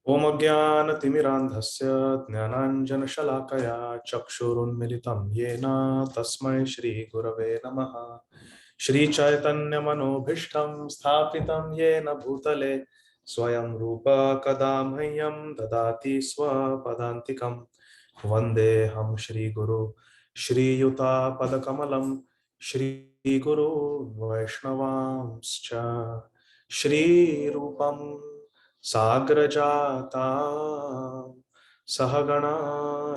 ॐ अज्ञानतिमिरान्धस्य ज्ञानाञ्जनशलाकया चक्षुरुन्मिलितं येन तस्मै श्रीगुरवे नमः। श्रीचैतन्यमनोभीष्टं स्थापितं येन भूतले स्वयं रूप कदा मह्यं ददाति स्वपदान्तिकं। वन्देऽहं श्रीगुरु श्रीयुतापदकमलं श्रीगुरु वैष्णवांश्च श्रीरूपं साग्रजाता सहगणा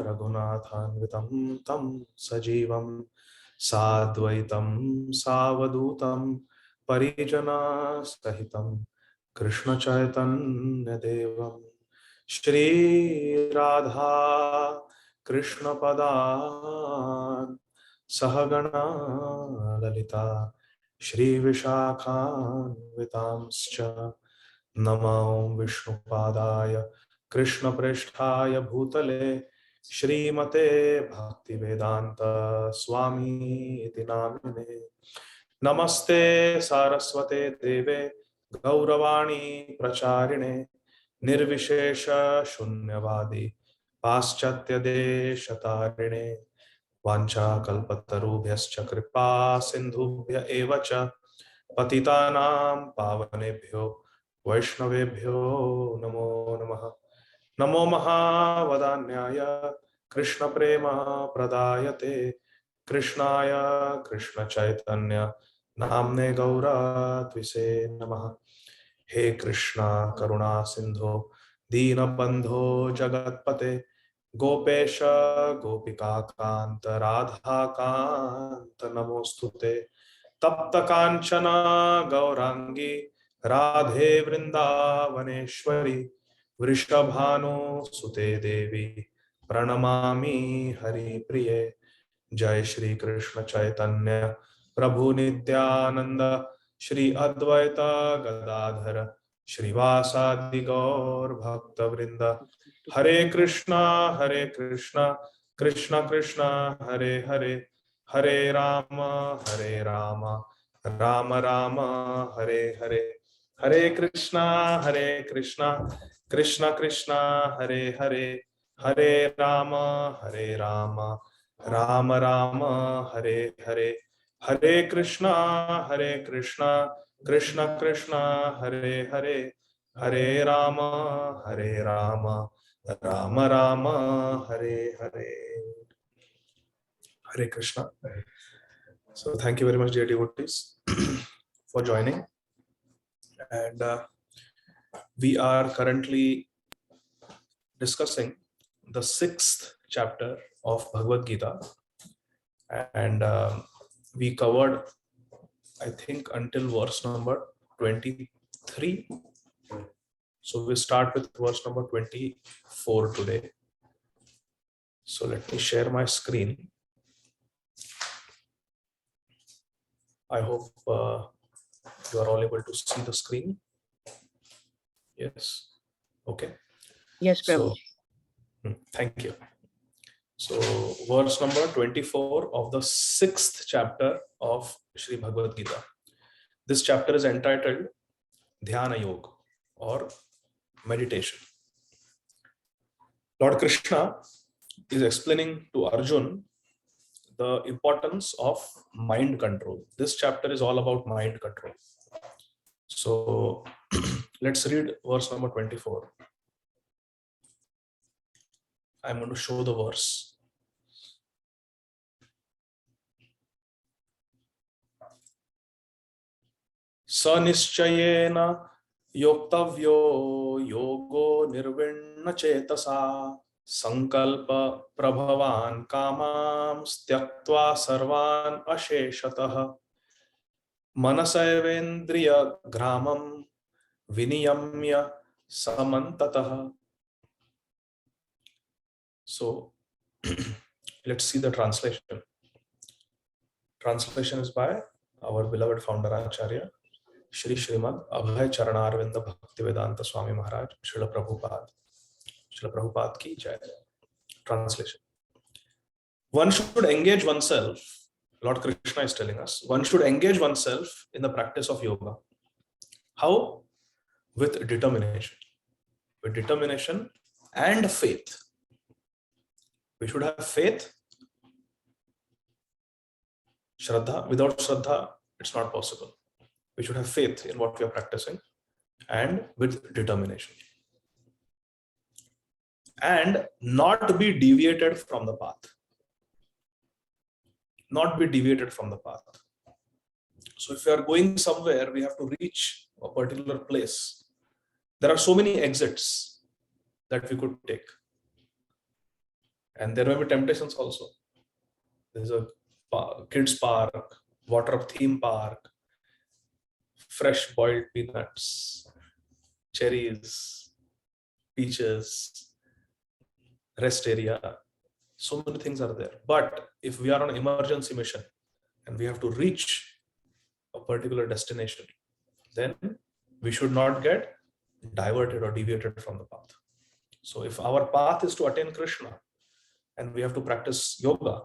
रघुनाथान्वितं तं सजीवं साद्वैतं सावधूतं परिजनसहितं कृष्णचैतन्यदेवं श्रीराधा कृष्णपदान् सहगणा ललिता श्रीविशाखान्वितांश्च नमो विष्णुपादाय कृष्णप्रेष्ठाय भूतले श्रीमते भक्तिवेदांत स्वामी इति नामिने। नमस्ते सारस्वते देवे गौरवाणी प्रचारिणे निर्विशेष शून्यवादी पाश्चात्य देशतारिणे वाञ्छाकल्पतरुभ्यश्च कृपा सिन्धुभ्य एव च पतितानां पावनेभ्यो वैष्णवेभ्यो नमो नमः। नमो महावदान्याय कृष्ण प्रेम प्रदायते कृष्णाय कृष्ण चैतन्य नाम्ने गौरत्विषे नमः। हे कृष्णा करुणा सिंधो दीनबंधो जगत्पते गोपेश गोपिका कांत राधा कांत नमोस्तुते। तप्त कांचन गौरांगी राधे वृंदावनेश्वरी वृषभानुसुते देवी प्रणमामि हरिप्रिये। जय श्री कृष्ण चैतन्य प्रभु नित्यानंद श्री अद्वैत गदाधर श्रीवासादि गौर भक्त वृंद। हरे कृष्णा कृष्ण कृष्ण हरे हरे हरे राम राम राम हरे हरे। हरे कृष्णा कृष्ण कृष्ण हरे हरे हरे राम राम राम हरे हरे। हरे Krishna Krishna Krishna Hare Hare Hare Ram Ram Ram Hare Hare. Hare Krishna. So thank you very much, dear devotees, for joining. And we are currently discussing the 6th chapter of Bhagavad Gita. And we covered, I think, until verse number 23. So we start with verse number 24 today. So let me share my screen. I hope you are all able to see the screen. Yes. Okay. Yes, Prabhu. So, thank you. So, verse number 24 of the 6th chapter of Sri Bhagavad Gita. This chapter is entitled Dhyana Yoga or meditation. Lord Krishna is explaining to Arjun the importance of mind control. This chapter is all about mind control. So let's read verse number 24. I'm going to show the verse. Sanischayena yoktavyo yogo nirvinna chetasa sankalpa prabhavan kamam styaktva sarvan asheshatah manasayvendriya gramam viniyamya samantatah. So let's see the translation. Translation is by our beloved founder Acharya Shri Śrīmad Abhay Charanarvinda Bhaktivedanta Swami Maharaj Srila Prabhupada ki jai. Translation. One should engage oneself, Lord Krishna is telling us, one should engage oneself in the practice of yoga. How? With determination. with determination and faith. We should have faith. Shraddha. Without Shraddha, it's not possible. We should have faith in what we are practicing and with determination. And not be deviated from the path. Not be deviated from the path. So if we are going somewhere, we have to reach a particular place. There are so many exits that we could take. And there may be temptations also. There's a kids park, water theme park, fresh boiled peanuts, cherries, peaches, rest area. So many things are there. But if we are on an emergency mission and we have to reach a particular destination, then we should not get diverted or deviated from the path. So if our path is to attain Krishna and we have to practice yoga,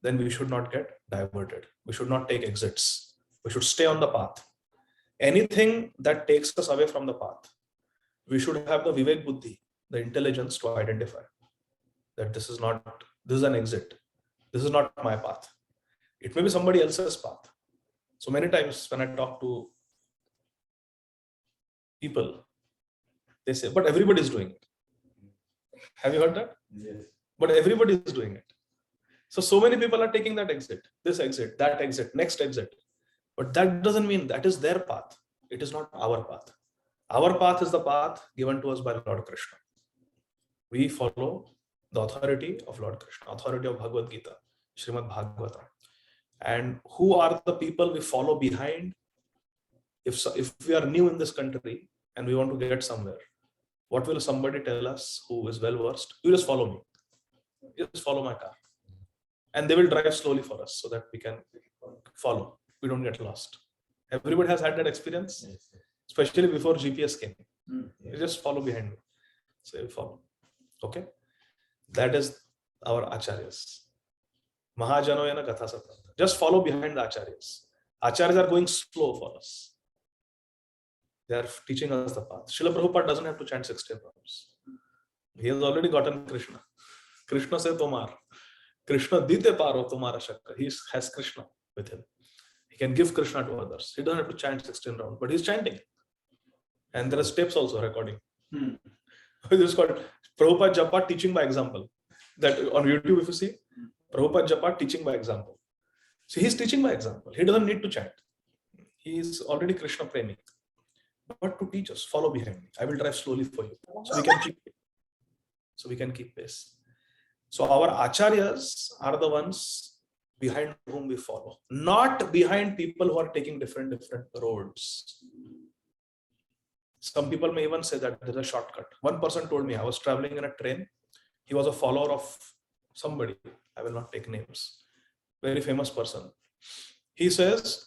then we should not get diverted. We should not take exits. We should stay on the path. Anything that takes us away from the path, we should have the Vivek Buddhi, the intelligence to identify that this is an exit. This is not my path. It may be somebody else's path. So many times when I talk to people, they say, but everybody is doing it. Have you heard that? Yes. But everybody is doing it. So many people are taking that exit, this exit, that exit, next exit. But that doesn't mean that is their path. It is not our path. Our path is the path given to us by Lord Krishna. We follow the authority of Lord Krishna, authority of Bhagavad Gītā, Śrīmad Bhagavatam. And who are the people we follow behind? If we are new in this country and we want to get somewhere, what will somebody tell us who is well versed? You just follow me. You just follow my car. And they will drive slowly for us so that we can follow. We don't get lost. Everybody has had that experience, especially before GPS came. You just follow behind me. So you follow. Okay? That is our acharyas. Mahajanoyana Katha Satanta. Just follow behind the acharyas. Acharyas are going slow for us. They are teaching us the path. Srila Prabhupada doesn't have to chant 16 rounds. He has already gotten Krishna. Krishna se tomar. Krishna dite paro tomara shakka. He has Krishna with him. He can give Krishna to others. He doesn't have to chant 16 rounds, but he's chanting. And there are steps also recording. This is called Prabhupada Japa teaching by example. That on YouTube, if you see, Prabhupada Japa teaching by example. So he's teaching by example. He doesn't need to chant. He is already Krishna premi. But to teach us, follow behind me. I will drive slowly for you. So we can keep pace. So our acharyas are the ones behind whom we follow, not behind people who are taking different roads. Some people may even say that there's a shortcut. One person told me, I was traveling in a train. He was a follower of somebody. I will not take names. Very famous person. He says,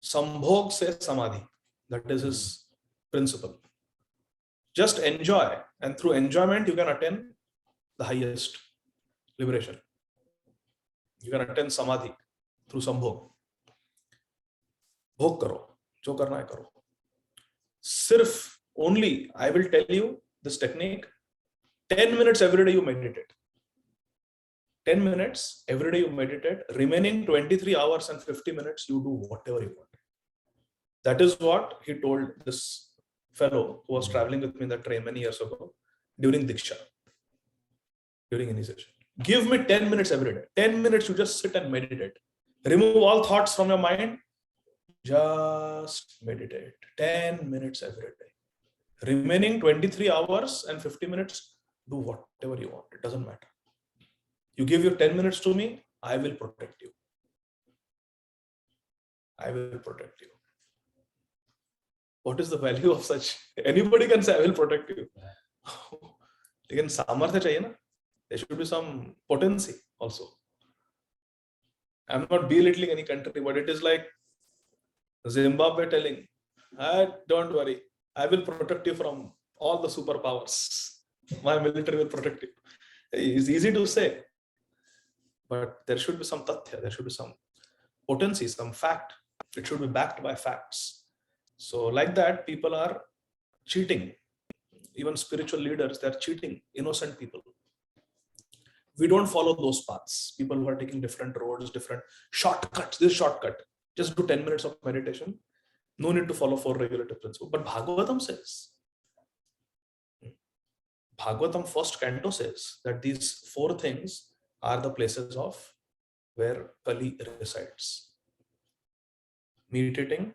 Sambhog se samadhi. That is his principle. Just enjoy. And through enjoyment, you can attain the highest liberation. You can attain samadhi through sambhog. Bhog karo. Jo karna hai karo. Sirf only, I will tell you this technique. 10 minutes every day you meditate. 10 minutes every day you meditate. Remaining 23 hours and 50 minutes you do whatever you want. That is what he told this fellow who was traveling with me in the train many years ago during Diksha, during initiation. Give me 10 minutes every day. 10 minutes you just sit and meditate. Remove all thoughts from your mind. Just meditate. 10 minutes every day. Remaining 23 hours and 50 minutes, do whatever you want. It doesn't matter. You give your 10 minutes to me, I will protect you. I will protect you. What is the value of such? Anybody can say, I will protect you. Lekin samarthya chahiye na? There should be some potency also. I'm not belittling any country, but it is like Zimbabwe telling, don't worry, I will protect you from all the superpowers. My military will protect you. It's easy to say, but there should be some tathya, there should be some potency, some fact. It should be backed by facts. So like that, people are cheating even spiritual leaders, they're cheating innocent people. We don't follow those paths. People who are taking different roads, different shortcuts. This shortcut, just do 10 minutes of meditation. No need to follow 4 regulative principles. But Bhagavatam says, Bhagavatam first canto says that these 4 things are the places of where Kali resides. Meat eating,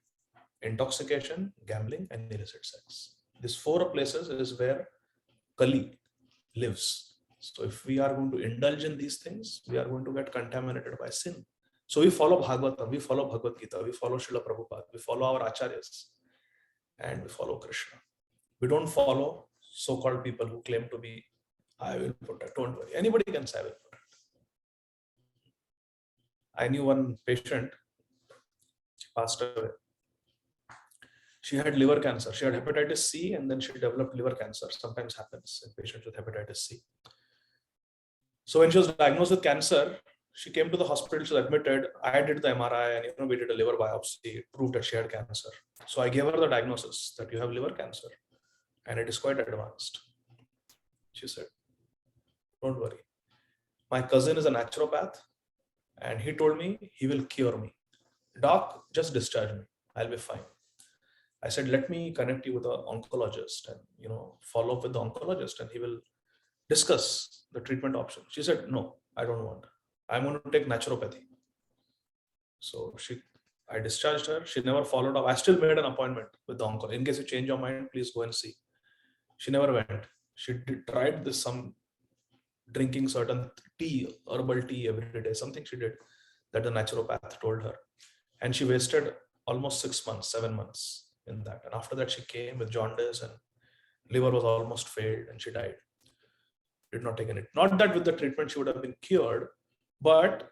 intoxication, gambling, and illicit sex. These 4 places is where Kali lives. So if we are going to indulge in these things, we are going to get contaminated by sin. So we follow Bhagavatam, we follow Bhagavad Gītā, we follow Srila Prabhupada, we follow our acharyas, and we follow Krishna. We don't follow so-called people who claim to be, I will protect, don't worry. Anybody can say, I will protect. I knew one patient, she passed away. She had liver cancer. She had hepatitis C and then she developed liver cancer. Sometimes happens in patients with hepatitis C. So when she was diagnosed with cancer, she came to the hospital, she was admitted. I did the MRI and we did a liver biopsy. It proved that she had cancer. So I gave her the diagnosis that you have liver cancer and it is quite advanced. She said, don't worry. My cousin is a naturopath and he told me he will cure me. Doc, just discharge me. I'll be fine. I said, let me connect you with an oncologist and follow up with the oncologist and he will discuss the treatment option. She said, no, I don't want. I'm going to take naturopathy. So I discharged her. She never followed up. I still made an appointment with the oncologist. In case you change your mind, please go and see. She never went. She tried this, some drinking certain tea, herbal tea every day, something she did that the naturopath told her. And she wasted almost 6 months, 7 months in that. And after that, she came with jaundice and liver was almost failed and she died. Did not take it. Not that with the treatment she would have been cured, but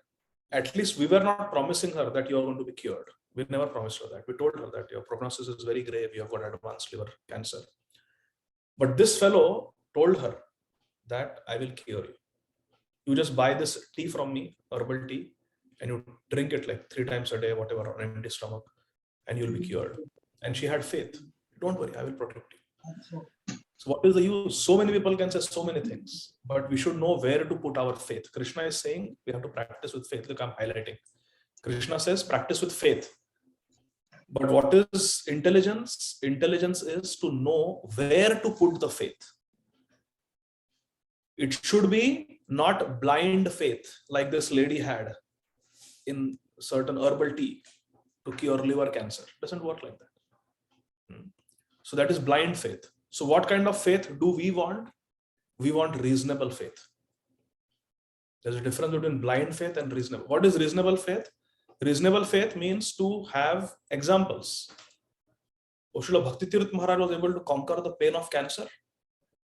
at least we were not promising her that you are going to be cured. We never promised her that. We told her that your prognosis is very grave. You have got advanced liver cancer. But this fellow told her that I will cure you. You just buy this tea from me, herbal tea, and you drink it like 3 times a day, whatever, on empty stomach, and you'll be cured. And she had faith. Don't worry, I will protect you. So what is the use? So many people can say so many things, but we should know where to put our faith. Krishna is saying we have to practice with faith. Look, I'm highlighting. Krishna says practice with faith. But what is intelligence? Intelligence is to know where to put the faith. It should be not blind faith like this lady had in certain herbal tea to cure liver cancer. It doesn't work like that. So that is blind faith. So what kind of faith do we want? We want reasonable faith. There's a difference between blind faith and reasonable. What is reasonable faith? Reasonable faith means to have examples. Srila Bhakti Tirth Maharaj was able to conquer the pain of cancer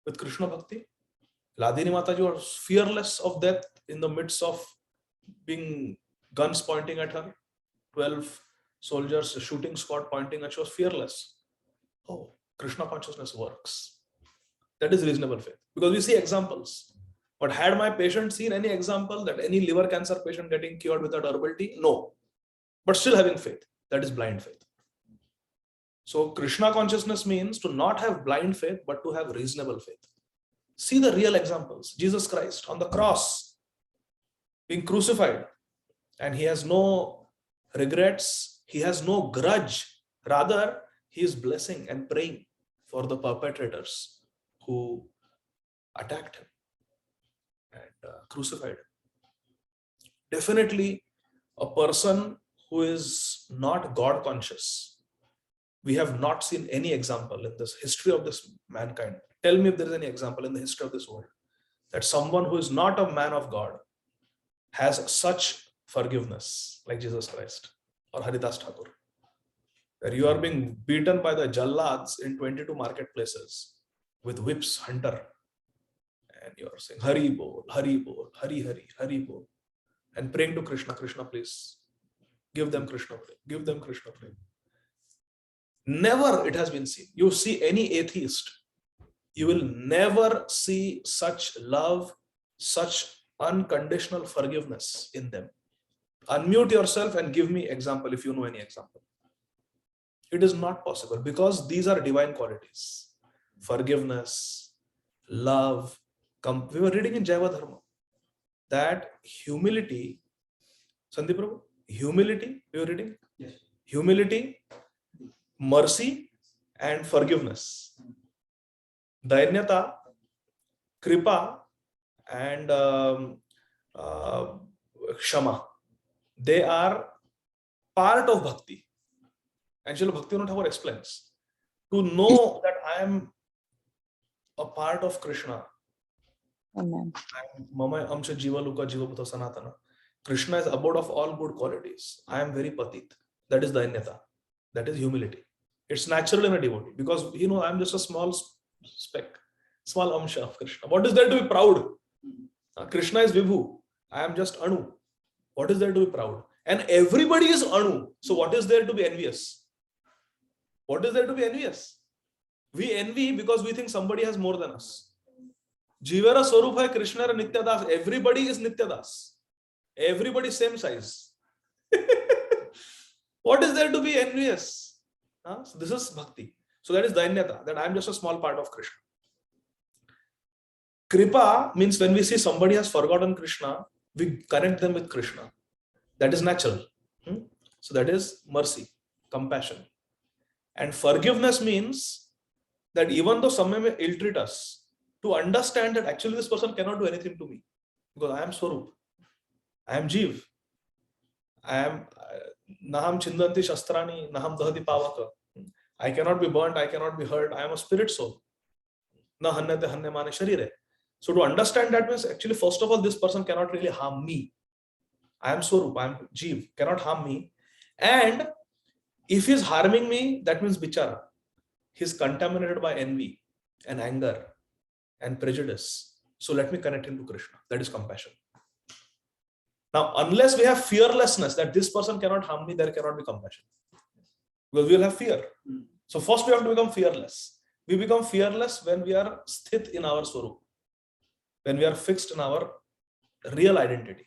with Krishna Bhakti. Ladini Mataji was fearless of death in the midst of being guns pointing at her. 12 soldiers, a shooting squad pointing at her. She was fearless. Oh, Krishna consciousness works. That is reasonable faith. Because we see examples. But had my patient seen any example that any liver cancer patient getting cured without herbal tea? No. But still having faith. That is blind faith. So Krishna consciousness means to not have blind faith, but to have reasonable faith. See the real examples. Jesus Christ on the cross, being crucified, and he has no regrets. He has no grudge. Rather, he is blessing and praying for the perpetrators who attacked him and crucified him. Definitely a person who is not God conscious. We have not seen any example in this history of this mankind. Tell me if there is any example in the history of this world that someone who is not a man of God has such forgiveness like Jesus Christ or Haridas Thakur. Where you are being beaten by the Jallads in 22 marketplaces with whips, hunter, and you are saying Hari Bol, Hari Bol, Hari Hari, Hari Bol, and praying to Krishna, Krishna please, give them Krishna prem, give them Krishna prem. Never it has been seen. You see any atheist, you will never see such love, such unconditional forgiveness in them. Unmute yourself and give me example if you know any example. It is not possible because these are divine qualities. forgiveness, love. We were reading in Jaiva Dharma that humility, Sandeep Prabhu, humility, we were reading? Yes. Humility, mercy, and forgiveness. Dainyata, kripa, and kshama. They are part of bhakti. And Srila Bhaktivinoda Thakur explains, to know that I am a part of Krishna. Amen. Mama amcha jiva luka jiva bhuta sanatana. Krishna is abode of all good qualities. I am very patit. That is dainyata. That is humility. It's natural in a devotee because I am just a small speck, small amsha of Krishna. What is there to be proud? Krishna is Vibhu. I am just Anu. What is there to be proud? And everybody is Anu. So what is there to be envious? What is there to be envious? We envy because we think somebody has more than us. Jivara Swarup hai Krishna and Nityadas. Everybody is Nityadas. Everybody same size. What is there to be envious? So this is bhakti. So that is dainyata, that I am just a small part of Krishna. Kripa means when we see somebody has forgotten Krishna, we connect them with Krishna. That is natural. So that is mercy, compassion. And forgiveness means that even though someone may ill-treat us, to understand that actually this person cannot do anything to me because I am Swarup, I am Jeev, I am Naham Chindanti Shastrani, Naham Dahati Pavaka. I cannot be burnt, I cannot be hurt, I am a spirit soul. Na hannate hanne mane sharire. So to understand that means actually first of all this person cannot really harm me. I am Swarup, I am Jeev, cannot harm me. And if he is harming me, that means bichara. He is contaminated by envy and anger and prejudice. So let me connect him to Krishna. That is compassion. Now, unless we have fearlessness that this person cannot harm me, there cannot be compassion. Because we will have fear. So first we have to become fearless. We become fearless when we are sthit in our Swarup. When we are fixed in our real identity.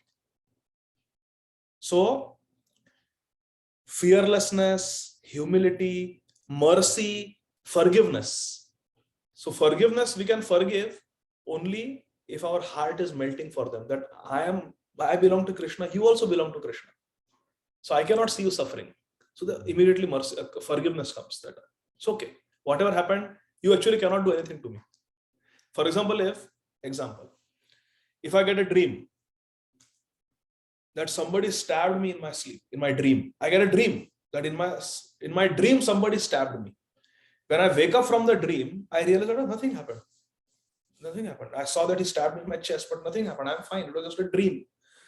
So, fearlessness, humility, mercy, forgiveness. So forgiveness, we can forgive only if our heart is melting for them. That I belong to Krishna, you also belong to Krishna. So I cannot see you suffering. So immediately mercy, forgiveness comes. That it's okay. Whatever happened, you actually cannot do anything to me. For example, if I get a dream that somebody stabbed me in my sleep, in my dream, I get a dream that in my dream somebody stabbed me. When I wake up from the dream, I realize that nothing happened. Nothing happened. I saw that he stabbed me in my chest, but nothing happened. I'm fine. It was just a dream.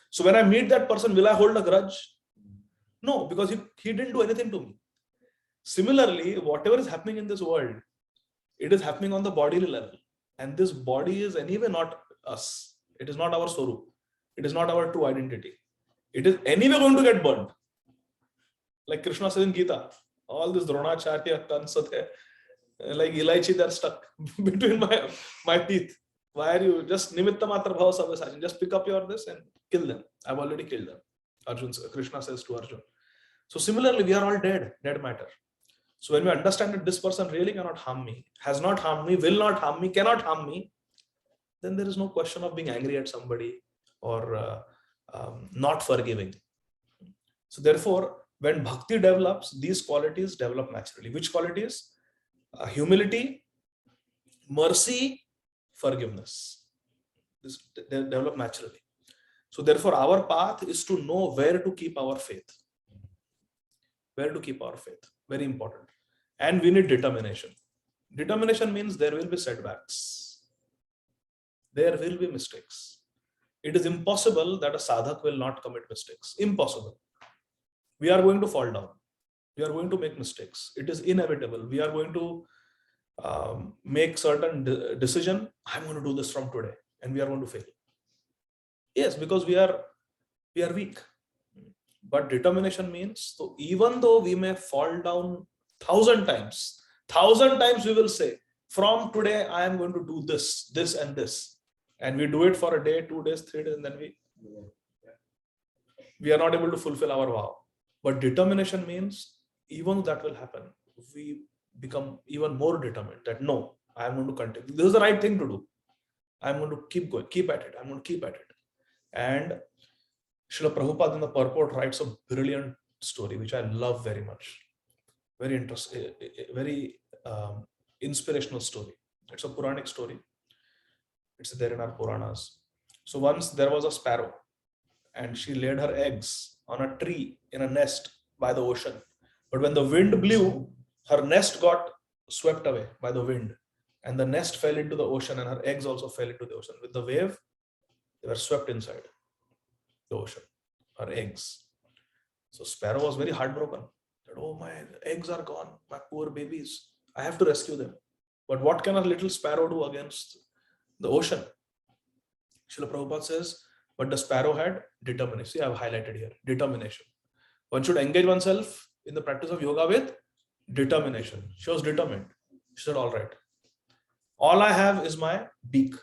So when I meet that person, will I hold a grudge? No, because he didn't do anything to me. Similarly, whatever is happening in this world, it is happening on the bodily level. And this body is anyway not us. It is not our Swarup. It is not our true identity. It is anyway going to get burned. Like Krishna says in Gītā, all this Dronacharya, Kansathe, like Ilaichi, they're stuck between my teeth. Why are you just Nimitta Matra Bhava Sabasajin? Just pick up your this and kill them. I've already killed them. Krishna says to Arjun. So similarly, we are all dead matter. So when we understand that this person really cannot harm me, has not harmed me, will not harm me, cannot harm me, then there is no question of being angry at somebody or not forgiving. So therefore, when bhakti develops, these qualities develop naturally. Which qualities? Humility, mercy, forgiveness. This they develop naturally. So therefore, our path is to know where to keep our faith. Where to keep our faith. Very important. And we need determination. Determination means there will be setbacks. There will be mistakes. It is impossible that a sadhak will not commit mistakes. Impossible. We are going to fall down. We are going to make mistakes. It is inevitable. We are going to make certain decision. I'm going to do this from today, and we are going to fail. Yes, because we are weak. But determination means, so even though we may fall down 1,000 times, 1,000 times we will say, from today I am going to do this, this, and this, and we do it for a day, 2 days, 3 days, and then we are not able to fulfill our vow. But determination means even that will happen. We become even more determined that no, I am going to continue. This is the right thing to do. I'm going to keep going, keep at it. I'm going to keep at it. And Srila Prabhupada in the purport writes a brilliant story, which I love very much. Very interesting, very inspirational story. It's a Puranic story. It's there in our Puranas. So once there was a sparrow, and she laid her eggs on a tree in a nest by the ocean. But when the wind blew, her nest got swept away by the wind, and the nest fell into the ocean, and her eggs also fell into the ocean. With the wave, they were swept inside the ocean, her eggs. So Sparrow was very heartbroken. That, oh, my eggs are gone, my poor babies. I have to rescue them. But what can a little sparrow do against the ocean? Srila Prabhupada says, but the sparrow had determination. See, I have highlighted here, determination. One should engage oneself in the practice of yoga with determination. She was determined. She said, all right, all I have is my beak.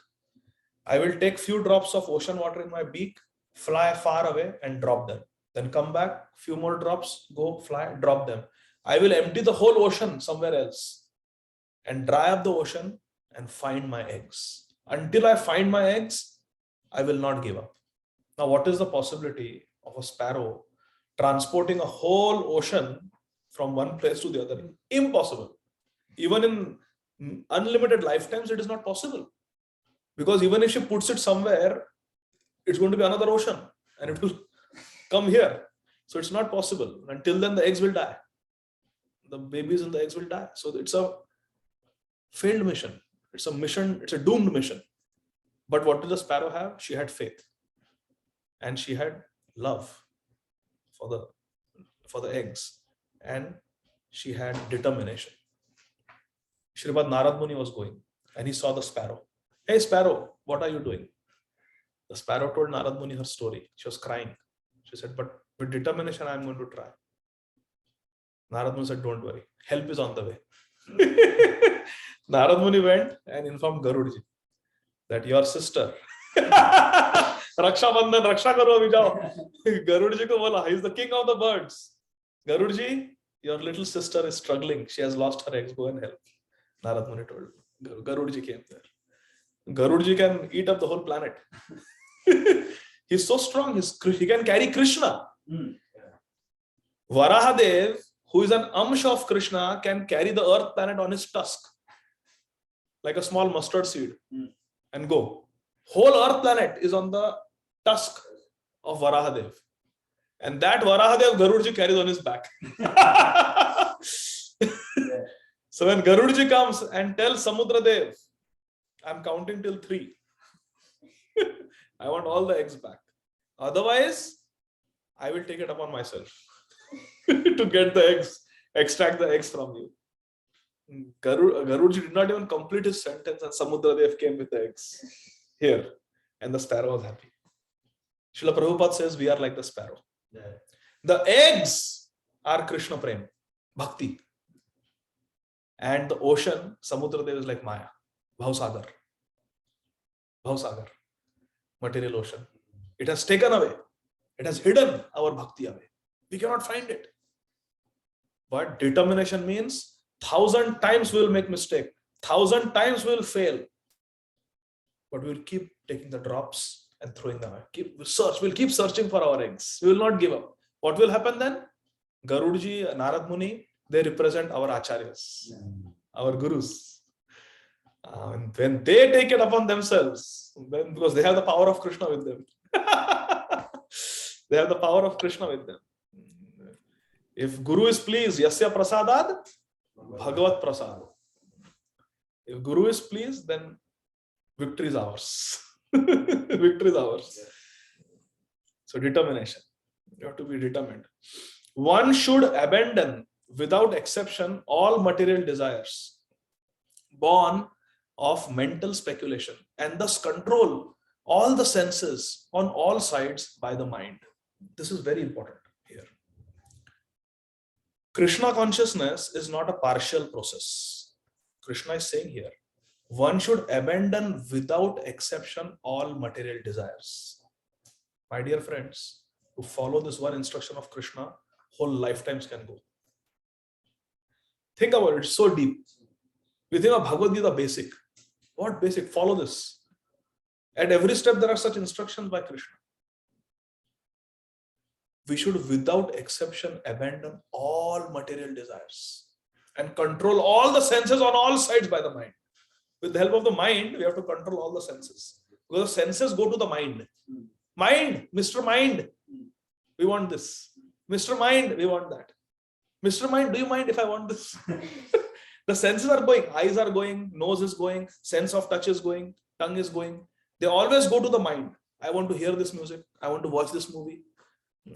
I will take few drops of ocean water in my beak, fly far away and drop them. Then come back, few more drops, go fly, drop them. I will empty the whole ocean somewhere else and dry up the ocean and find my eggs. Until I find my eggs, I will not give up. Now, what is the possibility of a sparrow transporting a whole ocean from one place to the other? Impossible. Even in unlimited lifetimes, it is not possible. Because even if she puts it somewhere, it's going to be another ocean and it will come here. So it's not possible. Until then, the eggs will die. The babies and the eggs will die. So it's a failed mission. It's a mission. It's a doomed mission. But what did the sparrow have? She had faith. And she had love for the eggs. And she had determination. Śrīmad Narad Muni was going and he saw the sparrow. Hey sparrow, what are you doing? The sparrow told Narad Muni her story. She was crying. She said, but with determination, I am going to try. Narad Muni said, don't worry. Help is on the way. Narad Muni went and informed Garudji that your sister, Raksha Bandhan, Raksha karo abhi jao. Garudji ko bola, he is the king of the birds. Garudji, your little sister is struggling. She has lost her eggs. Go and help. Narad Muni told. Garudji came there. Garudji can eat up the whole planet. He's so strong. He can carry Krishna. Varahadev, who is an amsh of Krishna, can carry the earth planet on his tusk, like a small mustard seed, and go. Whole earth planet is on the tusk of Varahadev. And that Varahadev, Garudji carries on his back. So when Garudji comes and tells Samudradev, I'm counting till 3. I want all the eggs back. Otherwise, I will take it upon myself to get the eggs, extract the eggs from you. Garudji did not even complete his sentence and Samudradev came with the eggs here. And the sparrow was happy. Srila Prabhupada says we are like the sparrow. Yeah. The eggs are Krishna Prem, Bhakti. And the ocean, Samudradev is like Maya, Bhavsagar. Bhavsagar, material ocean. It has taken away. It has hidden our bhakti away. We cannot find it. But determination means 1,000 times we will make mistake. 1,000 times we will fail. But we will keep taking the drops and throwing them away. We'll keep searching for our eggs. We will not give up. What will happen then? Garudji, Narad Muni, they represent our acharyas, our gurus. And when they take it upon themselves, then because they have the power of Krishna with them. They have the power of Krishna with them. If Guru is pleased, Yasya Prasadad, Bhagavat Prasad. If Guru is pleased, then victory is ours. Victory is ours. So determination. You have to be determined. One should abandon without exception all material desires born of mental speculation and thus control all the senses on all sides by the mind. This is very important here. Krishna consciousness is not a partial process. Krishna is saying here, one should abandon without exception all material desires. My dear friends, to follow this one instruction of Krishna, whole lifetimes can go. Think about it, it's so deep. We think of Bhagavad Gita basic. What basic? Follow this. At every step, there are such instructions by Krishna. We should, without exception, abandon all material desires and control all the senses on all sides by the mind. With the help of the mind, we have to control all the senses. Because the senses go to the mind. Mind, Mr. Mind, we want this. Mr. Mind, we want that. Mr. Mind, do you mind if I want this? The senses are going, eyes are going, nose is going, sense of touch is going, tongue is going. They always go to the mind. I want to hear this music. I want to watch this movie.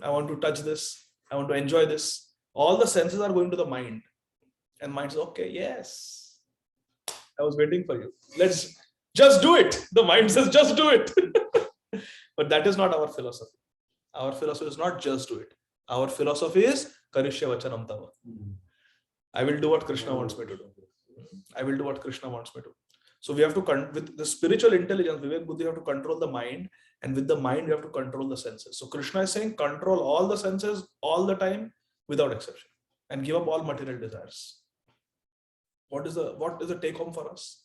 I want to touch this. I want to enjoy this. All the senses are going to the mind. And mind says, okay, yes. I was waiting for you. Let's just do it. The mind says, just do it. But that is not our philosophy. Our philosophy is not just do it. Our philosophy is Karishya Vachanam Tava. I will do what Krishna wants me to do. I will do what Krishna wants me to. So we have to, with the spiritual intelligence, Vivek Buddhi, have to control the mind, and with the mind, we have to control the senses. So Krishna is saying, control all the senses all the time, without exception, and give up all material desires. What is the take home for us?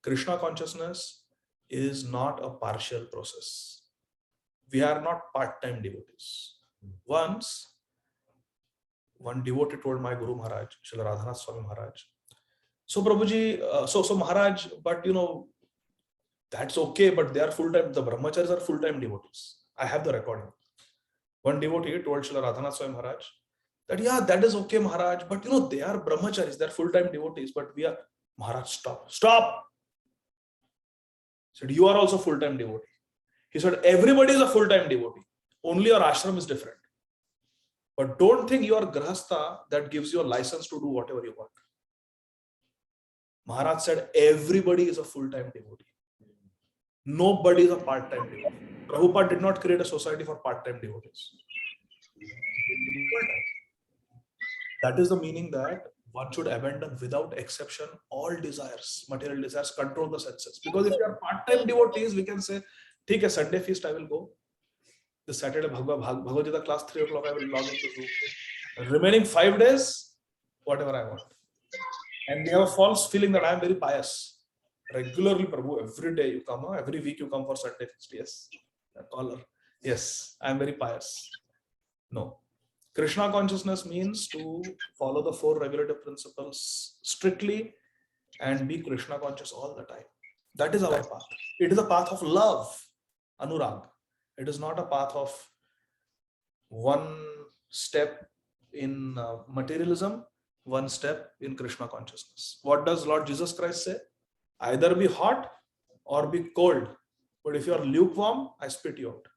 Krishna consciousness is not a partial process. We are not part-time devotees. Once, one devotee told my Guru Maharaj, Srila Radhanath Swami Maharaj, so Prabhuji, so Maharaj, but that's okay, but they are full-time, the brahmacharis are full-time devotees. I have the recording. One devotee told Srila Radhanath Swami Maharaj that, yeah, that is okay, Maharaj, but they are brahmacharis, they are full-time devotees, but we are, Maharaj, stop. He said, you are also full-time devotee. He said, everybody is a full-time devotee. Only your ashram is different. But don't think you are grahastha that gives you a license to do whatever you want. Maharaj said, everybody is a full-time devotee. Nobody is a part-time devotee. Prabhupada did not create a society for part-time devotees. That is the meaning that one should abandon without exception all desires, material desires, control the senses. Because if you are part-time devotees, we can say, take a Sunday feast, I will go. This Saturday, Bhagavad Gita class 3 o'clock, I will log into Zoom. Remaining 5 days, whatever I want. And we have a false feeling that I am very pious. Regularly, Prabhu, every day you come, every week you come for Sunday feast. Yes, caller. Yes, I am very pious. No. Krishna consciousness means to follow the 4 regulative principles strictly and be Krishna conscious all the time. That is our path. It is a path of love, anurag. It is not a path of one step in materialism, one step in Krishna consciousness. What does Lord Jesus Christ say? Either be hot or be cold. But if you are lukewarm, I spit you out.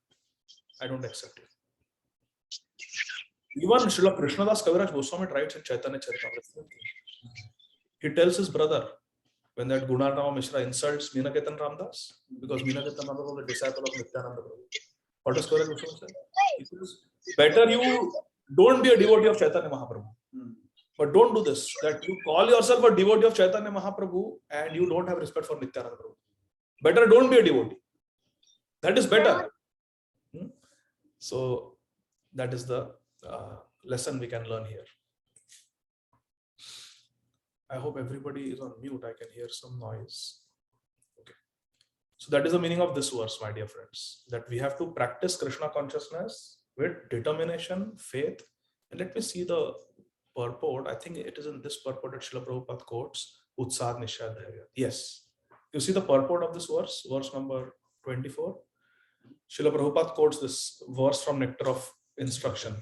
I don't accept you. Even Srila Krishnadas Kaviraj Goswami writes in Chaitanya Charitamrita. He tells his brother, when that Gunarnama Mishra insults Meenaketan Ramdas, because Meenaketan Ramdas was a disciple of Nityananda Prabhu. What does Kaviraj Goswami say? He says, better you don't be a devotee of Chaitanya Mahaprabhu. But don't do this, that you call yourself a devotee of Chaitanya Mahaprabhu and you don't have respect for Nityananda Prabhu. Better don't be a devotee. That is better. So that is the lesson we can learn here. I hope everybody is on mute. I can hear some noise. Okay. So that is the meaning of this verse, my dear friends, that we have to practice Krishna consciousness with determination, faith. And let me see the purport. I think it is in this purport that Srila Prabhupada quotes, Utsad Nishya Dhairya. Yes. You see the purport of this verse, verse number 24. Srila Prabhupada quotes this verse from Nectar of Instruction,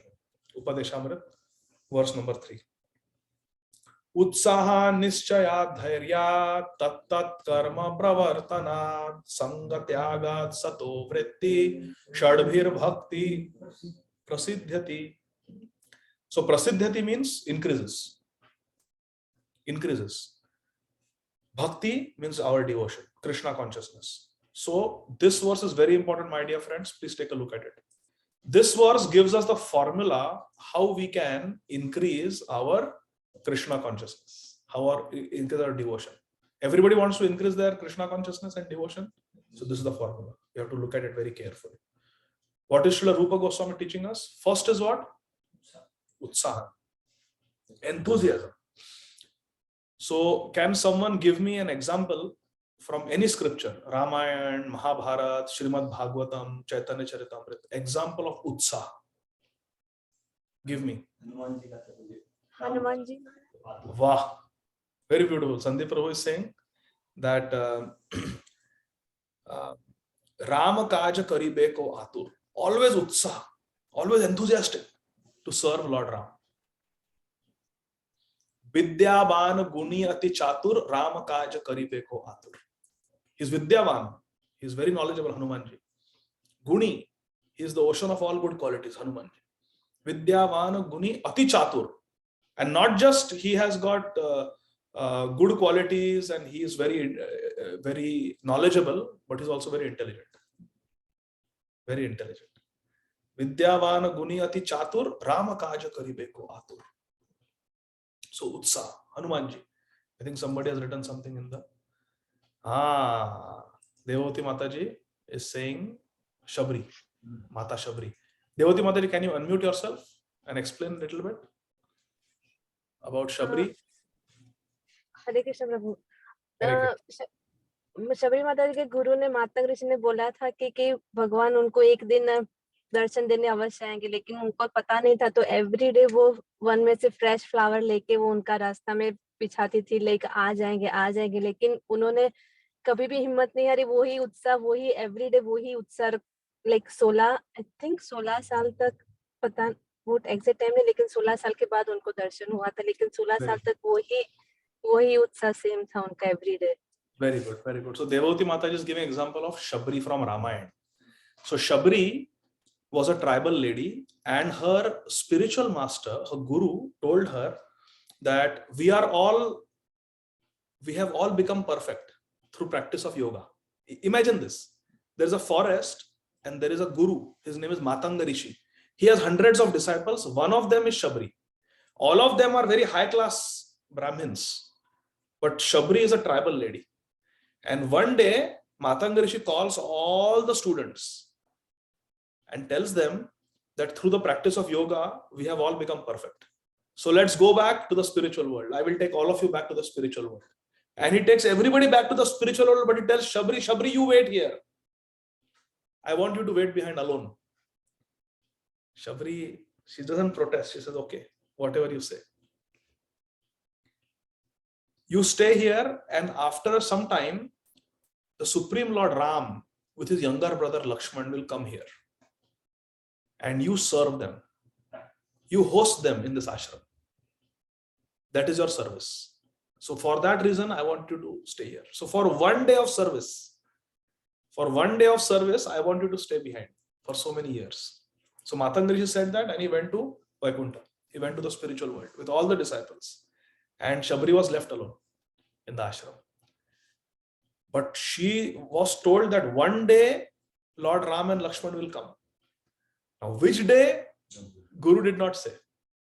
Upadeshamrit, verse number 3. Utsaha nischaya dhairya tat karma pravartana sangatyagat sato vritti shadbhir bhakti prasiddhyati. So prasiddhyati means increases. Increases. Bhakti means our devotion, Krishna consciousness. So this verse is very important, my dear friends. Please take a look at it. This verse gives us the formula how we can increase our Krishna consciousness, increase our devotion. Everybody wants to increase their Krishna consciousness and devotion. So this is the formula. You have to look at it very carefully. What is Srila Rupa Goswami teaching us? First is what? Utsaha. Enthusiasm. So can someone give me an example from any scripture? Ramayana, Mahabharata, Śrīmad Bhagavatam, Chaitanya Charitamrita. Example of Utsaha. Give me. Hanumanji. Wow. Very beautiful. Sandeep Prabhu is saying that Rama Kaja Karibe ko Atur. Always Utsaha. Always enthusiastic to serve Lord Ram. Vidyavan Guni Ati Chatur Rama Kaja Karibe ko Atur. He's Vidyavan. He's very knowledgeable, Hanumanji. Guni. He is the ocean of all good qualities, Hanumanji. Vidyavan Guni Ati Chatur. And not just he has got good qualities and he is very knowledgeable, but he's also very intelligent. Very intelligent. Vidyavan Guni Ati Chatur Rama Kaja Karibe ko Atur. So Utsaha, Hanumanji. I think somebody has written something in the Devoti Mataji is saying Shabri, Mata Shabri. Devoti Mataji, can you unmute yourself and explain a little bit about Shabri? Hare Krishna Prabhu. Hare Krishna. Shabari माता जी के गुरु ने माता ऋषि ने बोला था कि भगवान उनको एक दिन दर्शन देने अवश्य आएंगे, लेकिन उनको पता नहीं था। तो एवरीडे वो वन में से फ्रेश फ्लावर लेके वो उनका रास्ता में बिछाती थी, लाइक आ जाएंगे। लेकिन उन्होंने कभी भी हिम्मत नहीं हारी। वही उत्साह, वही एवरीडे वही उत्साह, लाइक 16 साल तक, पता वो एग्जैक्ट टाइम नहीं, लेकिन 16 साल के बाद उनको दर्शन हुआ था। लेकिन 16 साल तक वही उत्साह सेम था उनका everyday. Very good, very good. So Devoti Mataji is giving example of Shabri from Ramayana. So Shabri was a tribal lady, and her spiritual master, her guru, told her that we have all become perfect through practice of yoga. Imagine this. There's a forest and there is a guru. His name is Matanga Rishi. He has hundreds of disciples. One of them is Shabri. All of them are very high class Brahmins. But Shabri is a tribal lady. And one day, Matanga Rishi calls all the students and tells them that through the practice of yoga, we have all become perfect. So let's go back to the spiritual world. I will take all of you back to the spiritual world. And he takes everybody back to the spiritual world, but he tells Shabri, you wait here. I want you to wait behind alone. Shabri, she doesn't protest. She says, okay, whatever you say. You stay here, and after some time, the Supreme Lord Ram with his younger brother Lakshman will come here. And you serve them. You host them in this ashram. That is your service. So for that reason, I want you to stay here. So for one day of service, I want you to stay behind for so many years. So Matanga Rishi said that, and he went to Vaikuntha. He went to the spiritual world with all the disciples. And Shabri was left alone in the ashram. But she was told that one day Lord Ram and Lakshman will come. Now, which day? Guru did not say.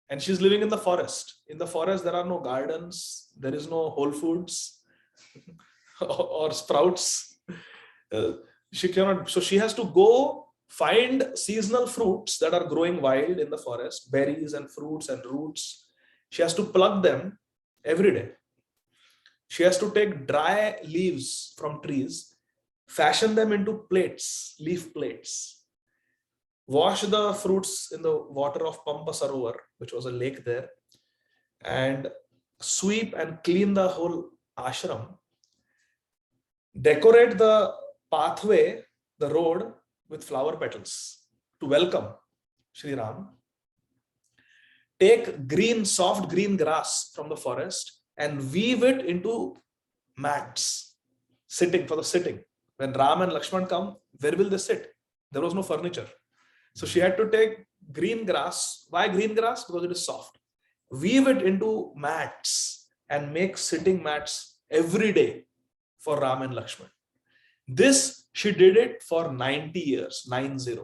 And she's living in the forest. In the forest, there are no gardens. There is no Whole Foods or Sprouts. She cannot. So she has to go find seasonal fruits that are growing wild in the forest, berries and fruits and roots. She has to pluck them every day. She has to take dry leaves from trees, fashion them into plates, leaf plates. Wash the fruits in the water of Pampa Sarovar, which was a lake there, and sweep and clean the whole ashram. Decorate the pathway, the road, with flower petals to welcome Sri Ram. Take green, soft green grass from the forest and weave it into mats, sitting. When Ram and Lakshman come, where will they sit? There was no furniture. So she had to take green grass. Why green grass? Because it is soft. Weave it into mats and make sitting mats every day for Ram and Lakshman. This, she did it for 90 years, 90.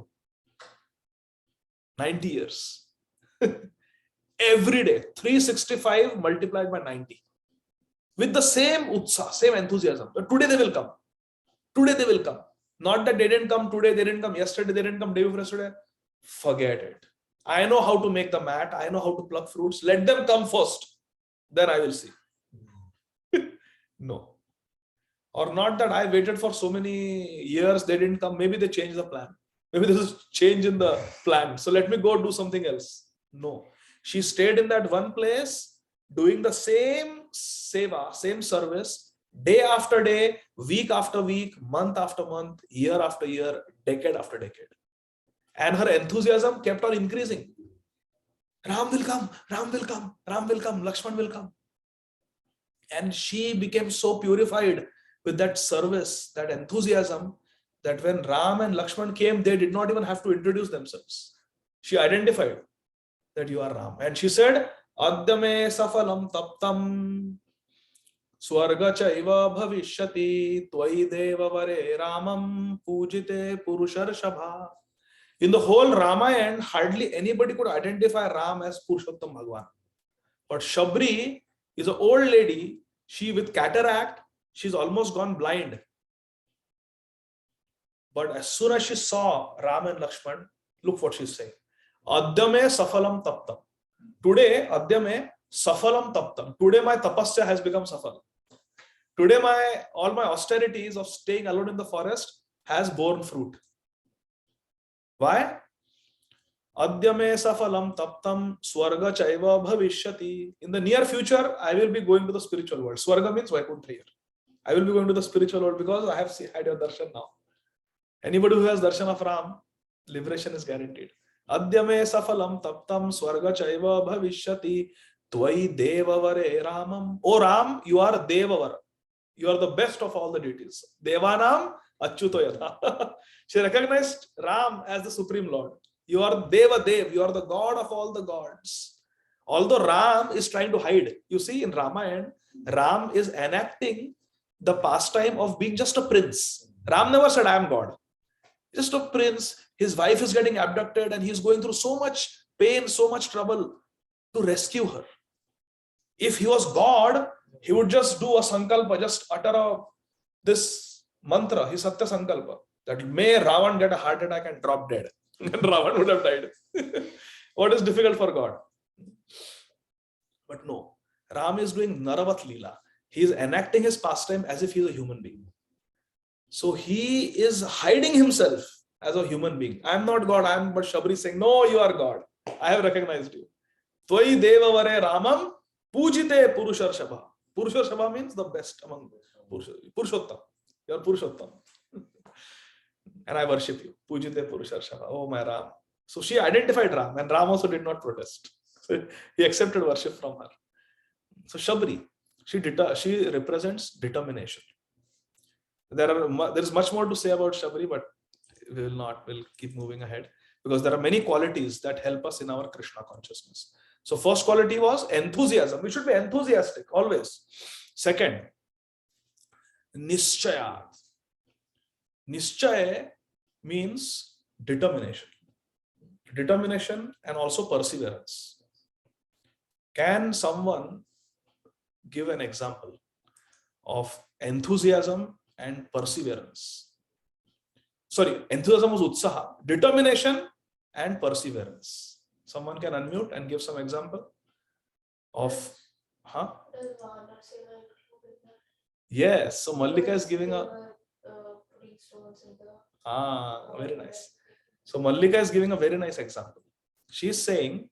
90 years. Every day, 365 multiplied by 90. With the same utsaha, same enthusiasm. But today they will come. Today they will come. Not that they didn't come today, they didn't come yesterday, they didn't come day before yesterday. Forget it. I know how to make the mat. I know how to pluck fruits. Let them come first. Then I will see. No. Or not that I waited for so many years, they didn't come. Maybe they changed the plan. Maybe there's a change in the plan. So let me go do something else. No. She stayed in that one place, doing the same seva, same service, day after day, week after week, month after month, year after year, decade after decade. And her enthusiasm kept on increasing. Ram will come, Ram will come, Ram will come, Lakshman will come. And she became so purified with that service, that enthusiasm, that when Ram and Lakshman came, they did not even have to introduce themselves. She identified that you are Ram. And she said, Adyame safalam taptam swarga chaiva bhavishyati tvai deva vare ramam pujite purushar shabha. In the whole Ramayana, hardly anybody could identify Ram as Purushottam Bhagwan. But Shabri is an old lady. She with cataract, she's almost gone blind. But as soon as she saw Ram and Lakshman, look what she's saying. Adyame safalam taptam. Today, Adyame safalam taptam. Today my tapasya has become safal. Today all my austerities of staying alone in the forest has borne fruit. Why? Adyame safalam taptam swarga chaiva bhavishyati. In the near future, I will be going to the spiritual world. Swarga means Vaikuntha here. I will be going to the spiritual world because I have had your darshan now. Anybody who has darshan of Ram, liberation is guaranteed. Adyame safalam taptam swarga chaiva bhavishyati tvai devavare ramam. O Ram, you are Devavar. You are the best of all the deities. Devanam achyuto yatha. She recognized Ram as the Supreme Lord. You are Deva Dev. You are the God of all the gods. Although Ram is trying to hide. You see, in Ramayana, Ram is enacting the pastime of being just a prince. Ram never said, I am God. Just a prince. His wife is getting abducted and he's going through so much pain, so much trouble to rescue her. If he was God, he would just do a sankalpa, just utter this mantra, his Satya Sankalpa, that may Ravan get a heart attack and drop dead. And Ravan would have died. What is difficult for God? But no, Ram is doing Naravat Leela. He is enacting his pastime as if he is a human being. So he is hiding himself as a human being. I am not God, but Shabri saying, no, you are God. I have recognized you. Tvai deva vare ramam pujite purushar shabha. Purushar shabha means the best among Purushottam. You are Purushottam. And I worship you. Pujite purushar shabha. Oh my Ram. So she identified Ram and Ram also did not protest. So he accepted worship from her. So Shabri, she represents determination. There is much more to say about Shabri, but we'll keep moving ahead because there are many qualities that help us in our Krishna consciousness. So first quality was enthusiasm. We should be enthusiastic always. Second, Nischaya. Nischaya means determination. Determination and also perseverance. Can someone give an example of enthusiasm and perseverance? Sorry, enthusiasm was utsaha. Determination and perseverance. Someone can unmute and give some example of, Yes, so Mallika is giving a, very nice. So Mallika is giving a very nice example. She is saying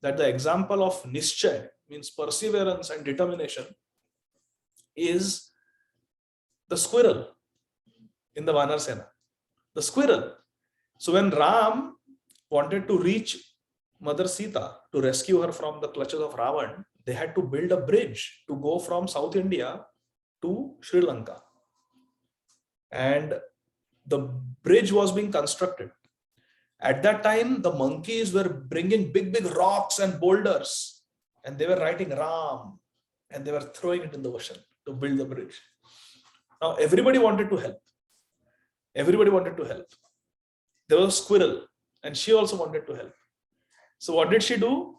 that the example of Nischay, means perseverance and determination, is the squirrel in the Vanar Sena. The squirrel. So when Ram wanted to reach Mother Sita to rescue her from the clutches of Ravan, they had to build a bridge to go from South India to Sri Lanka. And the bridge was being constructed. At that time, the monkeys were bringing big rocks and boulders, and they were writing Ram, and they were throwing it in the ocean to build the bridge. Now, everybody wanted to help. Everybody wanted to help. There was a squirrel, and she also wanted to help. So what did she do?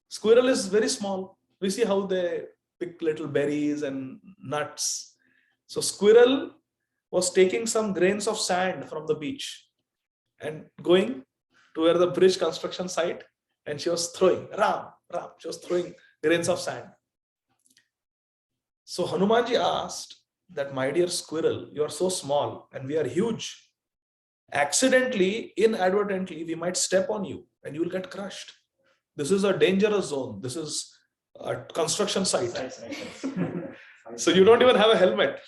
Squirrel is very small. We see how they pick little berries and nuts. So squirrel was taking some grains of sand from the beach and going to where the bridge construction site, and she was throwing Ram. She was throwing grains of sand. So Hanumanji asked that, my dear squirrel, you are so small and we are huge. Accidentally, inadvertently, we might step on you and you will get crushed. This is a dangerous zone. This is a construction site. So you don't even have a helmet.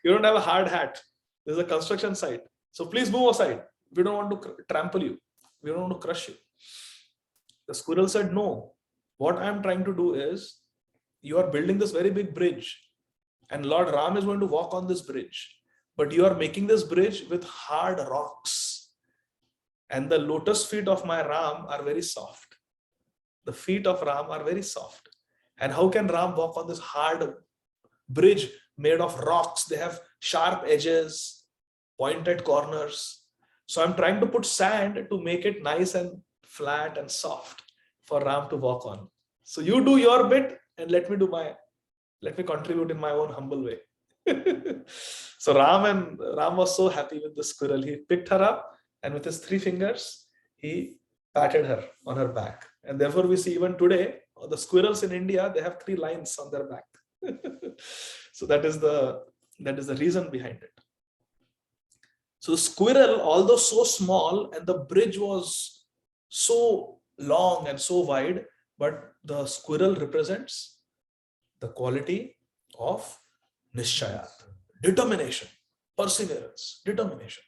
You don't have a hard hat. This is a construction site. So please move aside. We don't want to trample you. We don't want to crush you. The squirrel said, no. What I'm trying to do is, you are building this very big bridge and Lord Ram is going to walk on this bridge. But you are making this bridge with hard rocks. And the lotus feet of my Ram are very soft. The feet of Ram are very soft. And how can Ram walk on this hard bridge made of rocks? They have sharp edges, pointed corners. So I'm trying to put sand to make it nice and flat and soft for Ram to walk on. So you do your bit and let me contribute in my own humble way. So Ram was so happy with the squirrel. He picked her up and with his 3 fingers, he patted her on her back. And therefore we see even today, the squirrels in India, they have 3 lines on their back. So that is the reason behind it. So the squirrel, although so small and the bridge was so long and so wide, but the squirrel represents the quality of Nishchayat, determination, perseverance, determination.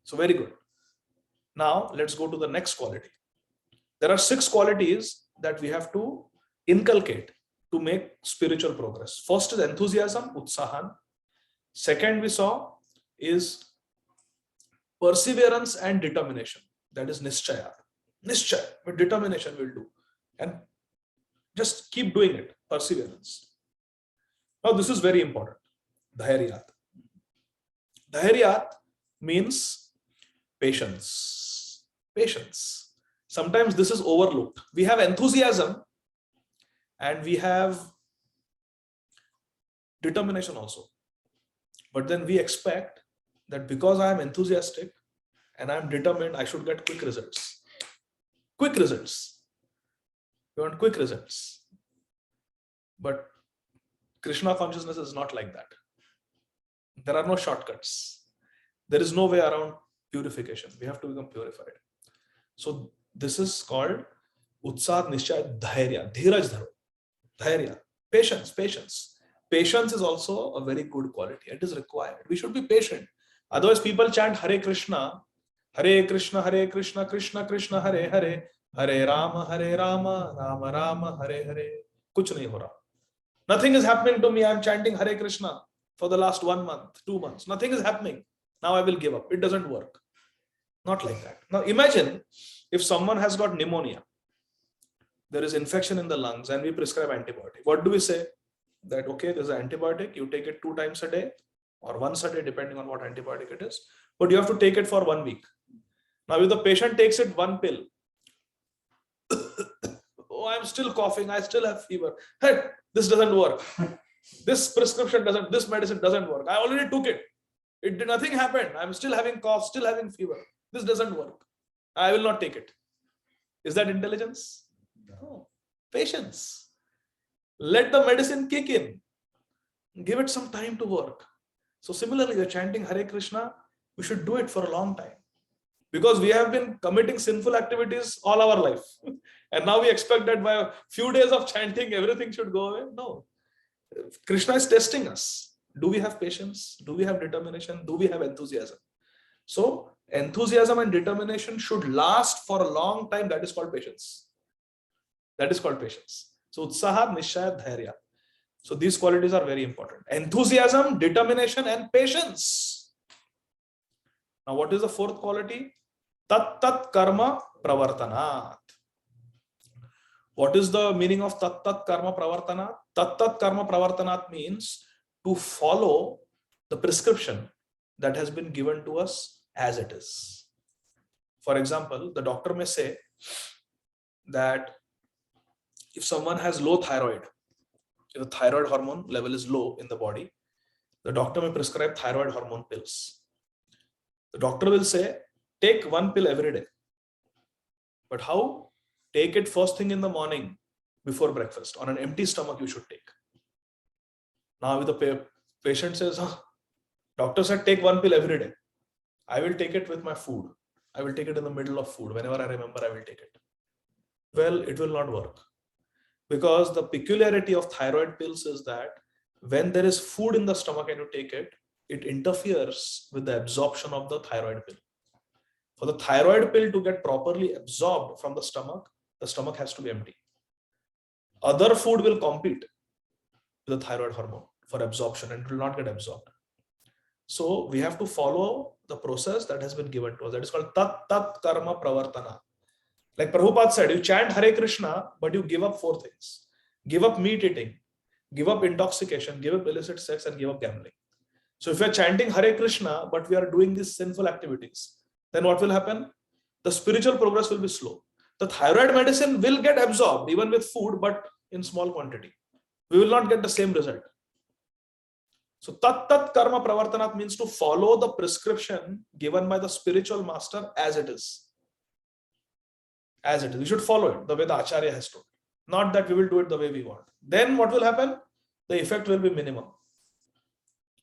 So very good. Now let's go to the next quality. There are 6 qualities that we have to inculcate to make spiritual progress. First is enthusiasm, utsahan. Second we saw is perseverance and determination. That is Nishchaya. Nishchaya, with determination we'll do. And just keep doing it, perseverance. Now this is very important. Dhairyat. Dhairyat means patience. Patience. Sometimes this is overlooked. We have enthusiasm and we have determination also. But then we expect that because I am enthusiastic and I am determined, I should get quick results. Quick results. We want quick results. But Krishna consciousness is not like that. There are no shortcuts. There is no way around purification. We have to become purified. So this is called Utsad Nishchay Dhairya. Dhiraj dharo. Dhairya. Patience. Patience. Patience is also a very good quality. It is required. We should be patient. Otherwise, people chant Hare Krishna, Krishna, Krishna Krishna, Hare Hare, Hare Rama, Rama Rama, Hare Hare. Kuch nahi ho raha. Nothing is happening to me. I am chanting Hare Krishna for the last 1 month, 2 months. Nothing is happening. Now I will give up. It doesn't work. Not like that. Now imagine if someone has got pneumonia. There is infection in the lungs and we prescribe antibiotic. What do we say? That okay, there's an antibiotic. You take it 2 times a day or once a day, depending on what antibiotic it is. But you have to take it for 1 week. Now if the patient takes it 1 pill, oh, I'm still coughing. I still have fever. Hey, this doesn't work. This medicine doesn't work. I already took it. Nothing happened. I'm still having cough, still having fever. This doesn't work. I will not take it. Is that intelligence? No. Patience. Let the medicine kick in. Give it some time to work. So similarly, you're chanting Hare Krishna, we should do it for a long time. Because we have been committing sinful activities all our life. And now we expect that by a few days of chanting, everything should go away. No. Krishna is testing us. Do we have patience? Do we have determination? Do we have enthusiasm? So enthusiasm and determination should last for a long time. That is called patience. That is called patience. So Utsaha, Nishchaya, Dhairya. So these qualities are very important. Enthusiasm, determination, and patience. Now what is the 4th quality? Tat tat karma pravartanat. What is the meaning of tat tat karma pravartanat? Tat tat karma pravartanat means to follow the prescription that has been given to us as it is. For example, the doctor may say that if someone has low thyroid, if the thyroid hormone level is low in the body, the doctor may prescribe thyroid hormone pills. The doctor will say, take 1 pill every day. But how? Take it first thing in the morning before breakfast. On an empty stomach, you should take. Now if the patient says, doctor said take one pill every day, I will take it with my food. I will take it in the middle of food. Whenever I remember, I will take it. Well, it will not work. Because the peculiarity of thyroid pills is that when there is food in the stomach and you take it, it interferes with the absorption of the thyroid pill. For the thyroid pill to get properly absorbed from the stomach has to be empty. Other food will compete with the thyroid hormone for absorption and it will not get absorbed. So we have to follow the process that has been given to us. That is called tat karma pravartana. Like Prabhupada said, you chant Hare Krishna, but you give up 4 things. Give up meat eating, give up intoxication, give up illicit sex, and give up gambling. So if we are chanting Hare Krishna, but we are doing these sinful activities, then what will happen? The spiritual progress will be slow. The thyroid medicine will get absorbed even with food, but in small quantity. We will not get the same result. So tat karma pravartanat means to follow the prescription given by the spiritual master as it is. As it is. We should follow it the way the Acharya has told. Not that we will do it the way we want. Then what will happen? The effect will be minimum.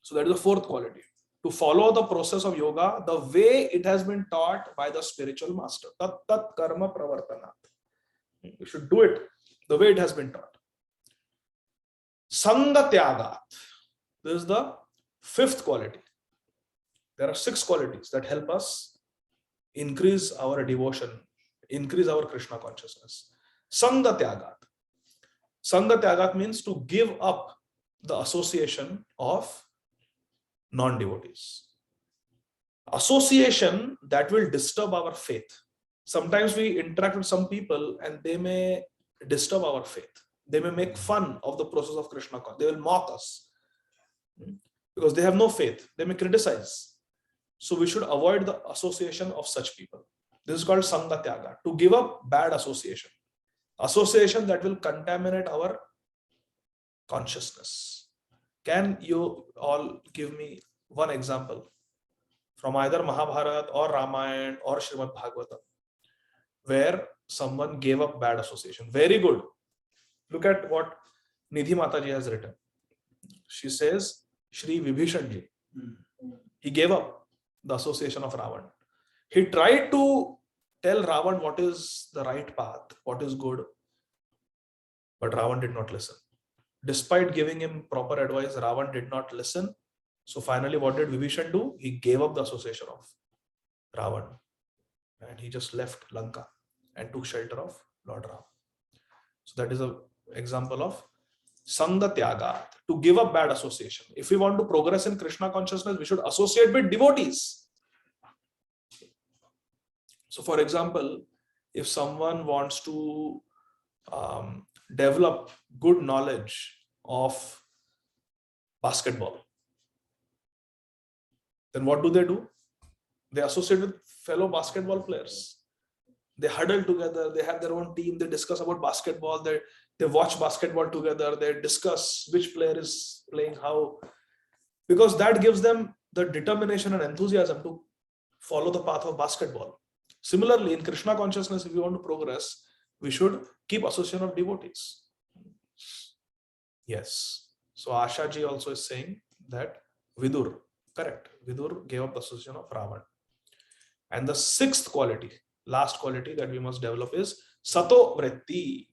So that is the 4th quality. To follow the process of yoga the way it has been taught by the spiritual master. Tat karma pravartanat. We should do it the way it has been taught. Sanga tyagat. This is the 5th quality. There are 6 qualities that help us increase our devotion, increase our Krishna consciousness. Sanga tyagat. Sanga tyagat means to give up the association of non-devotees. Association that will disturb our faith. Sometimes we interact with some people and they may disturb our faith. They may make fun of the process of Krishna consciousness. They will mock us because they have no faith. They may criticize. So we should avoid the association of such people. This is called Sanga Tyaga, to give up bad association. Association that will contaminate our consciousness. Can you all give me one example from either Mahabharata or Ramayana or Śrīmad Bhagavatam where someone gave up bad association? Very good. Look at what Nidhi Mataji has written. She says, Shri Vibhishanji, he gave up the association of Ravan. He tried to tell Ravan what is the right path, what is good, but Ravan did not listen. Despite giving him proper advice, Ravan did not listen. So finally, what did Vibhishan do? He gave up the association of Ravan and he just left Lanka and took shelter of Lord Ram. So that is an example of Sanga Tyagat, to give up bad association. If we want to progress in Krishna consciousness, we should associate with devotees. So for example, if someone wants to develop good knowledge of basketball, then what do? They associate with fellow basketball players. They huddle together, they have their own team, they discuss about basketball, they watch basketball together, they discuss which player is playing how, because that gives them the determination and enthusiasm to follow the path of basketball. Similarly, in Krishna consciousness, if we want to progress, we should keep association of devotees. Yes. So Asha ji also is saying that Vidur, correct, Vidur gave up the association of Ravan. And the 6th quality, last quality that we must develop is Sato Vritti.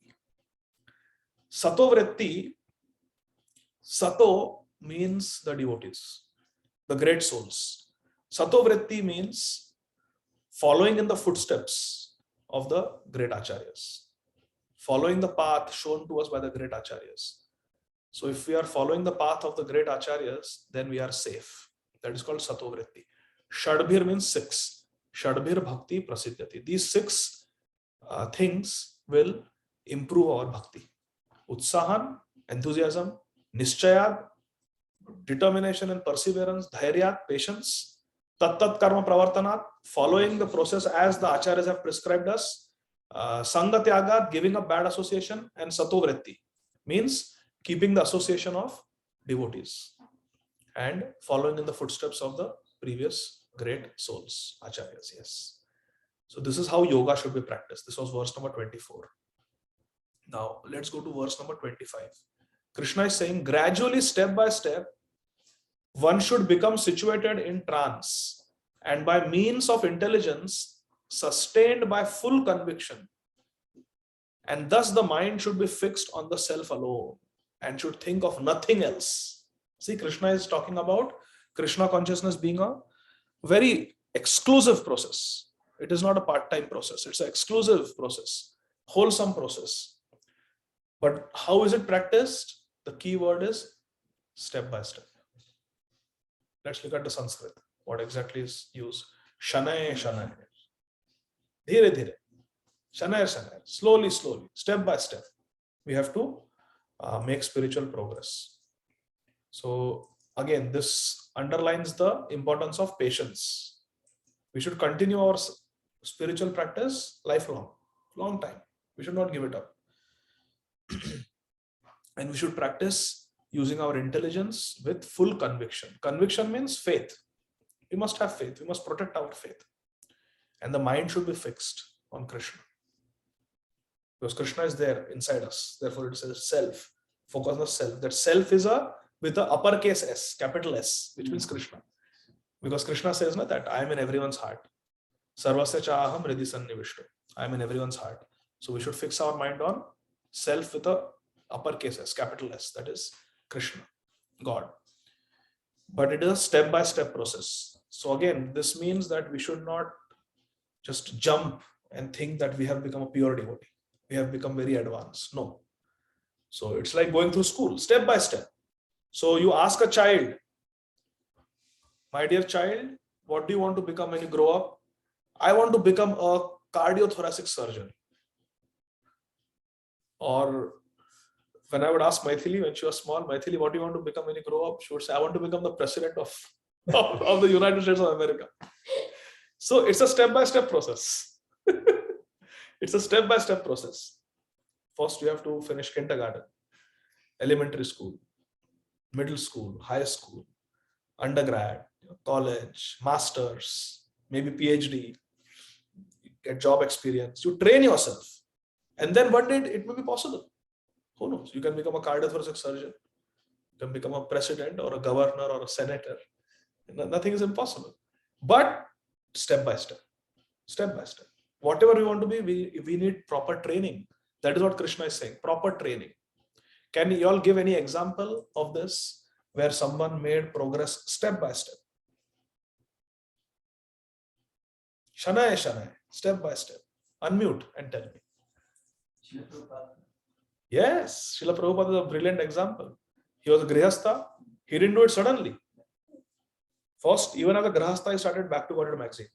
Sato Vritti, Sato means the devotees, the great souls. Sato Vritti means following in the footsteps of the great acharyas, following the path shown to us by the great acharyas. So if we are following the path of the great acharyas, then we are safe. That is called Sato Vritti. Shadbhir means 6. Shadbhir Bhakti Prasiddhati. These 6 things will improve our bhakti. Utsahan, enthusiasm, Nishchayat, determination and perseverance, Dhairyat, patience, Tat Karma Pravartanat, following the process as the acharyas have prescribed us, Sanga Tyagat, giving up bad association, and Sato Vritti means keeping the association of devotees and following in the footsteps of the previous great souls, acharyas. Yes. So this is how yoga should be practiced. This was verse number 24. Now let's go to verse number 25. Krishna is saying gradually, step by step, one should become situated in trance, and by means of intelligence, sustained by full conviction. And thus the mind should be fixed on the self alone and should think of nothing else. See, Krishna is talking about Krishna consciousness being a very exclusive process. It is not a part-time process. It's an exclusive process, wholesome process. But how is it practiced? The key word is step by step. Let's look at the Sanskrit. What exactly is used? Shanay, shanay. Dhire, dhire. Shanay, shanay. Slowly, slowly. Step by step. We have to make spiritual progress. So again, this underlines the importance of patience. We should continue our spiritual practice lifelong, long time. We should not give it up. And we should practice using our intelligence with full conviction. Conviction means faith. We must have faith. We must protect our faith. And the mind should be fixed on Krishna. Because Krishna is there inside us. Therefore, it says self. Focus on the self. That self is with the uppercase S, capital S, which means Krishna. Because Krishna says that I am in everyone's heart. Sarvasya chaham hridhi sannivishto. I am in everyone's heart. So we should fix our mind on self with a uppercase S, capital S. That is Krishna, God. But it is a step-by-step process. So again, this means that we should not just jump and think that we have become a pure devotee. We have become very advanced. No. So it's like going through school, step by step. So you ask a child, my dear child, what do you want to become when you grow up? I want to become a cardiothoracic surgeon. Or when I would ask Maithili when she was small, Maithili, what do you want to become when you grow up? She would say, I want to become the president of the United States of America. So it's a step-by-step process. It's a step-by-step process. First, you have to finish kindergarten, elementary school, middle school, high school, undergrad, college, masters, maybe PhD, get job experience. You train yourself. And then one day it may be possible. Who knows? You can become a cardiothoracic surgeon. You can become a president or a governor or a senator. Nothing is impossible. But step by step. Step by step. Whatever we want to be, we need proper training. That is what Krishna is saying. Proper training. Can you all give any example of this where someone made progress step by step? Shanay, shanay. Step by step. Unmute and tell me. Yes, Srila Prabhupada is a brilliant example. He was a Grihastha. He didn't do it suddenly. First, even as a Grihastha, he started Back to Godhead magazine.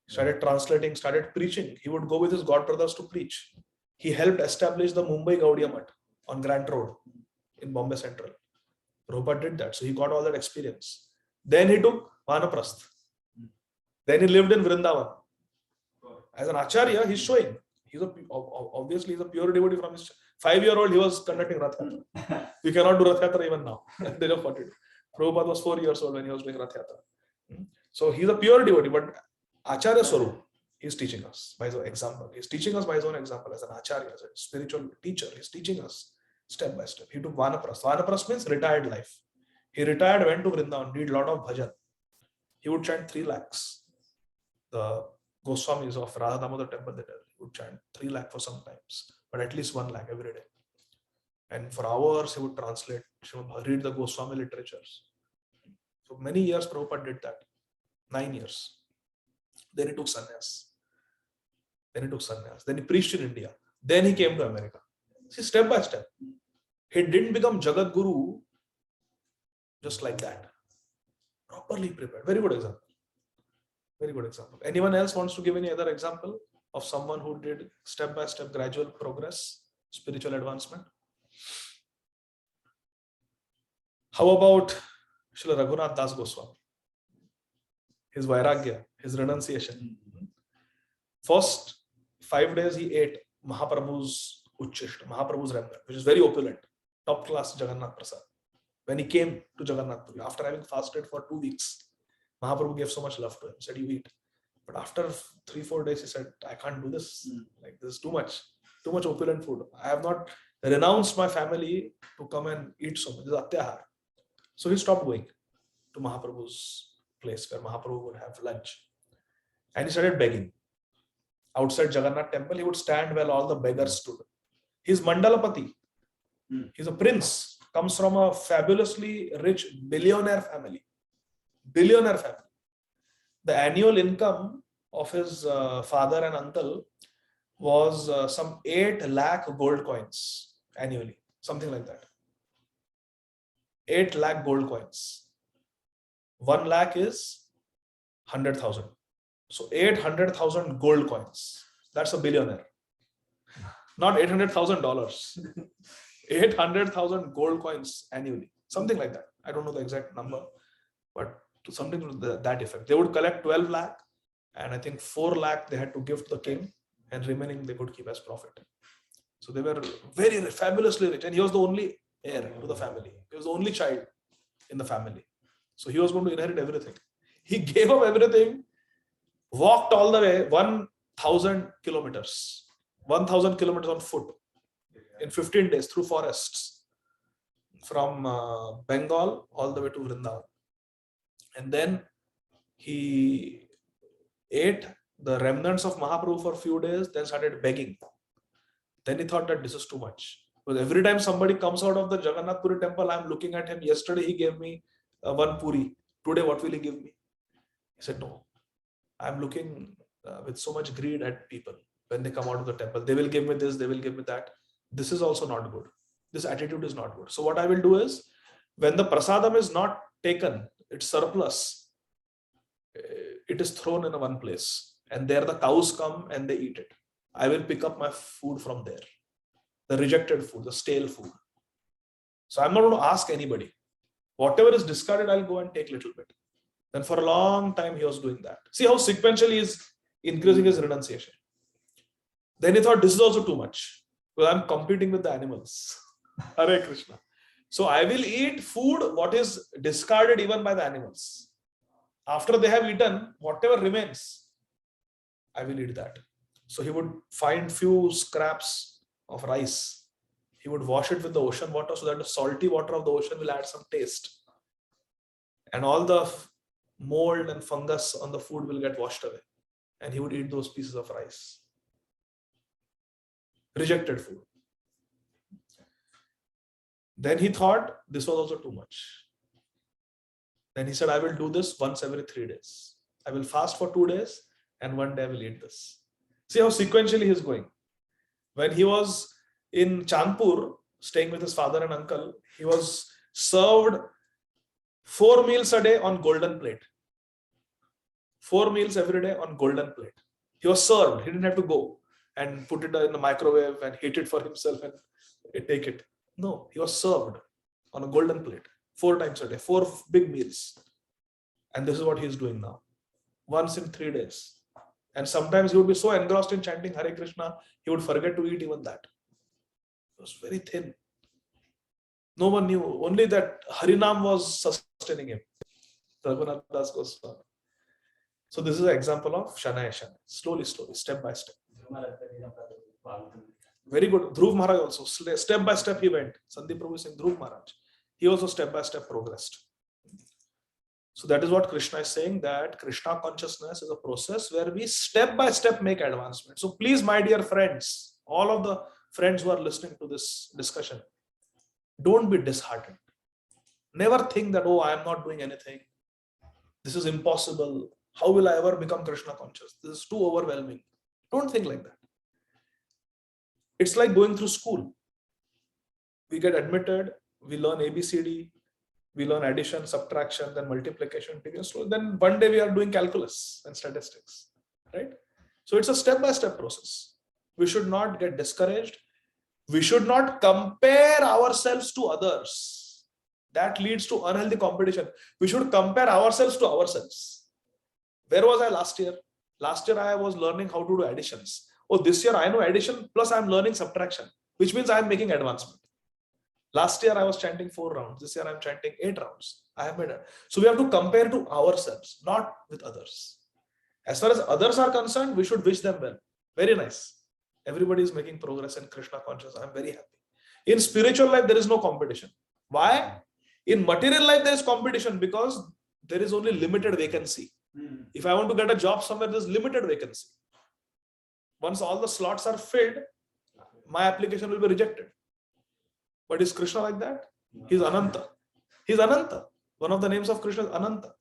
Started translating, started preaching. He would go with his god brothers to preach. He helped establish the Mumbai Gaudiya Math on Grant Road in Bombay Central. Prabhupada did that. So he got all that experience. Then he took Vanaprasth. Then he lived in Vrindavan. As an Acharya, he's showing. Obviously, he's a pure devotee from his 5-year-old. He was conducting Rath Yatra. We cannot do Rath Yatra even now. They just wanted. Prabhupada was 4 years old when he was doing Rath Yatra. So he's a pure devotee, but Acharya Swarup, he's teaching us by his own example. He's teaching us by his own example as an Acharya, as a spiritual teacher. He's teaching us step by step. He took Vanaprasth. Vanaprasth means retired life. He retired, went to Vrindavan, did a lot of bhajan. He would chant 3 lakhs. The Goswamis of Radha Damodar temple, he would chant 3 lakh for some times, but at least 1 lakh every day. And for hours, he would translate, read the Goswami literatures. So many years, Prabhupada did that. 9 years. Then he took sannyas. Then he preached in India. Then he came to America. See, step by step. He didn't become Jagat Guru just like that. Properly prepared. Very good example. Very good example. Anyone else wants to give any other example of someone who did step by step gradual progress, spiritual advancement? How about Srila Raghunath Das Goswami? His vairagya, his renunciation. First 5 days he ate Mahaprabhu's Uchishta, Mahaprabhu's remnant, which is very opulent, top class Jagannath Prasad. When he came to Jagannath Puri, after having fasted for 2 weeks, Mahaprabhu gave so much love to him, said, you eat. But after 3-4 days, he said, I can't do this. Like, this is too much opulent food. renounced my family to come and eat so much. This is atyahar. So he stopped going to Mahaprabhu's place where Mahaprabhu would have lunch. And he started begging. Outside Jagannath temple, he would stand while all the beggars stood. He's Mandalapati. He's a prince. Comes from a fabulously rich billionaire family. Billionaire family. The annual income of his father and uncle was some 8 lakh gold coins annually. Something like that. 8 lakh gold coins. 1 lakh is 100,000. So 800,000 gold coins. That's a billionaire. Not $800,000. 800,000 gold coins annually. Something like that. I don't know the exact number, but to something to that effect. They would collect 12 lakh and I think 4 lakh they had to give to the king and remaining they could keep as profit. So they were very fabulously rich and he was the only heir to the family. He was the only child in the family. So he was going to inherit everything. He gave up everything, walked all the way 1,000 kilometers. 1,000 kilometers on foot in 15 days through forests from Bengal all the way to Vrindavan. And then he ate the remnants of Mahaprabhu for a few days, then started begging. Then he thought that this is too much. Because every time somebody comes out of the Jagannath Puri temple, I'm looking at him. Yesterday he gave me one puri. Today what will he give me? He said, no, I'm looking with so much greed at people when they come out of the temple. They will give me this, they will give me that. This is also not good. This attitude is not good. So what I will do is, when the prasadam is not taken, it's surplus, it is thrown in one place. And there the cows come and they eat it. I will pick up my food from there. The rejected food, the stale food. So I'm not going to ask anybody. Whatever is discarded, I'll go and take a little bit. Then for a long time, he was doing that. See how sequentially he is increasing his renunciation. Then he thought, this is also too much. Well, I'm competing with the animals. Hare Krishna. So I will eat food what is discarded even by the animals. After they have eaten, whatever remains, I will eat that. So he would find few scraps of rice. He would wash it with the ocean water so that the salty water of the ocean will add some taste. And all the mold and fungus on the food will get washed away. And he would eat those pieces of rice. Rejected food. Then he thought this was also too much. Then he said, I will do this once every 3 days. I will fast for 2 days and one day I will eat this. See how sequentially he is going. When he was in Chandpur, staying with his father and uncle, he was served 4 meals a day on golden plate. 4 meals every day on golden plate. He was served. He didn't have to go and put it in the microwave and heat it for himself and take it. No, he was served on a golden plate 4 times a day, 4 big meals. And this is what he is doing now. Once in 3 days. And sometimes he would be so engrossed in chanting Hare Krishna, he would forget to eat even that. It was very thin. No one knew. Only that Harinam was sustaining him. Raghunath Das Goswami. So this is an example of Shanaya Shanaya. Slowly, slowly, step by step. Very good. Dhruv Maharaj also. Step by step he went. Sandeep Prabhu is saying Dhruv Maharaj. He also step by step progressed. So that is what Krishna is saying, that Krishna consciousness is a process where we step by step make advancement. So please, my dear friends, all of the friends who are listening to this discussion, don't be disheartened. Never think that, oh, I am not doing anything. This is impossible. How will I ever become Krishna conscious? This is too overwhelming. Don't think like that. It's like going through school. We get admitted, we learn ABCD, we learn addition, subtraction, then multiplication. So then one day we are doing calculus and statistics, right? So it's a step-by-step process. We should not get discouraged. We should not compare ourselves to others. That leads to unhealthy competition. We should compare ourselves to ourselves. Where was I last year? Last year I was learning how to do additions. Oh, this year I know addition plus I'm learning subtraction, which means I'm making advancement. Last year I was chanting 4 rounds. This year I'm chanting 8 rounds. I have made it. So we have to compare to ourselves, not with others. As far as others are concerned, we should wish them well. Very nice. Everybody is making progress in Krishna consciousness. I'm very happy. In spiritual life, there is no competition. Why? In material life, there is competition because there is only limited vacancy. If I want to get a job somewhere, there is limited vacancy. Once all the slots are filled, my application will be rejected. But is Krishna like that? He is Ananta. He is Ananta. One of the names of Krishna is Ananta.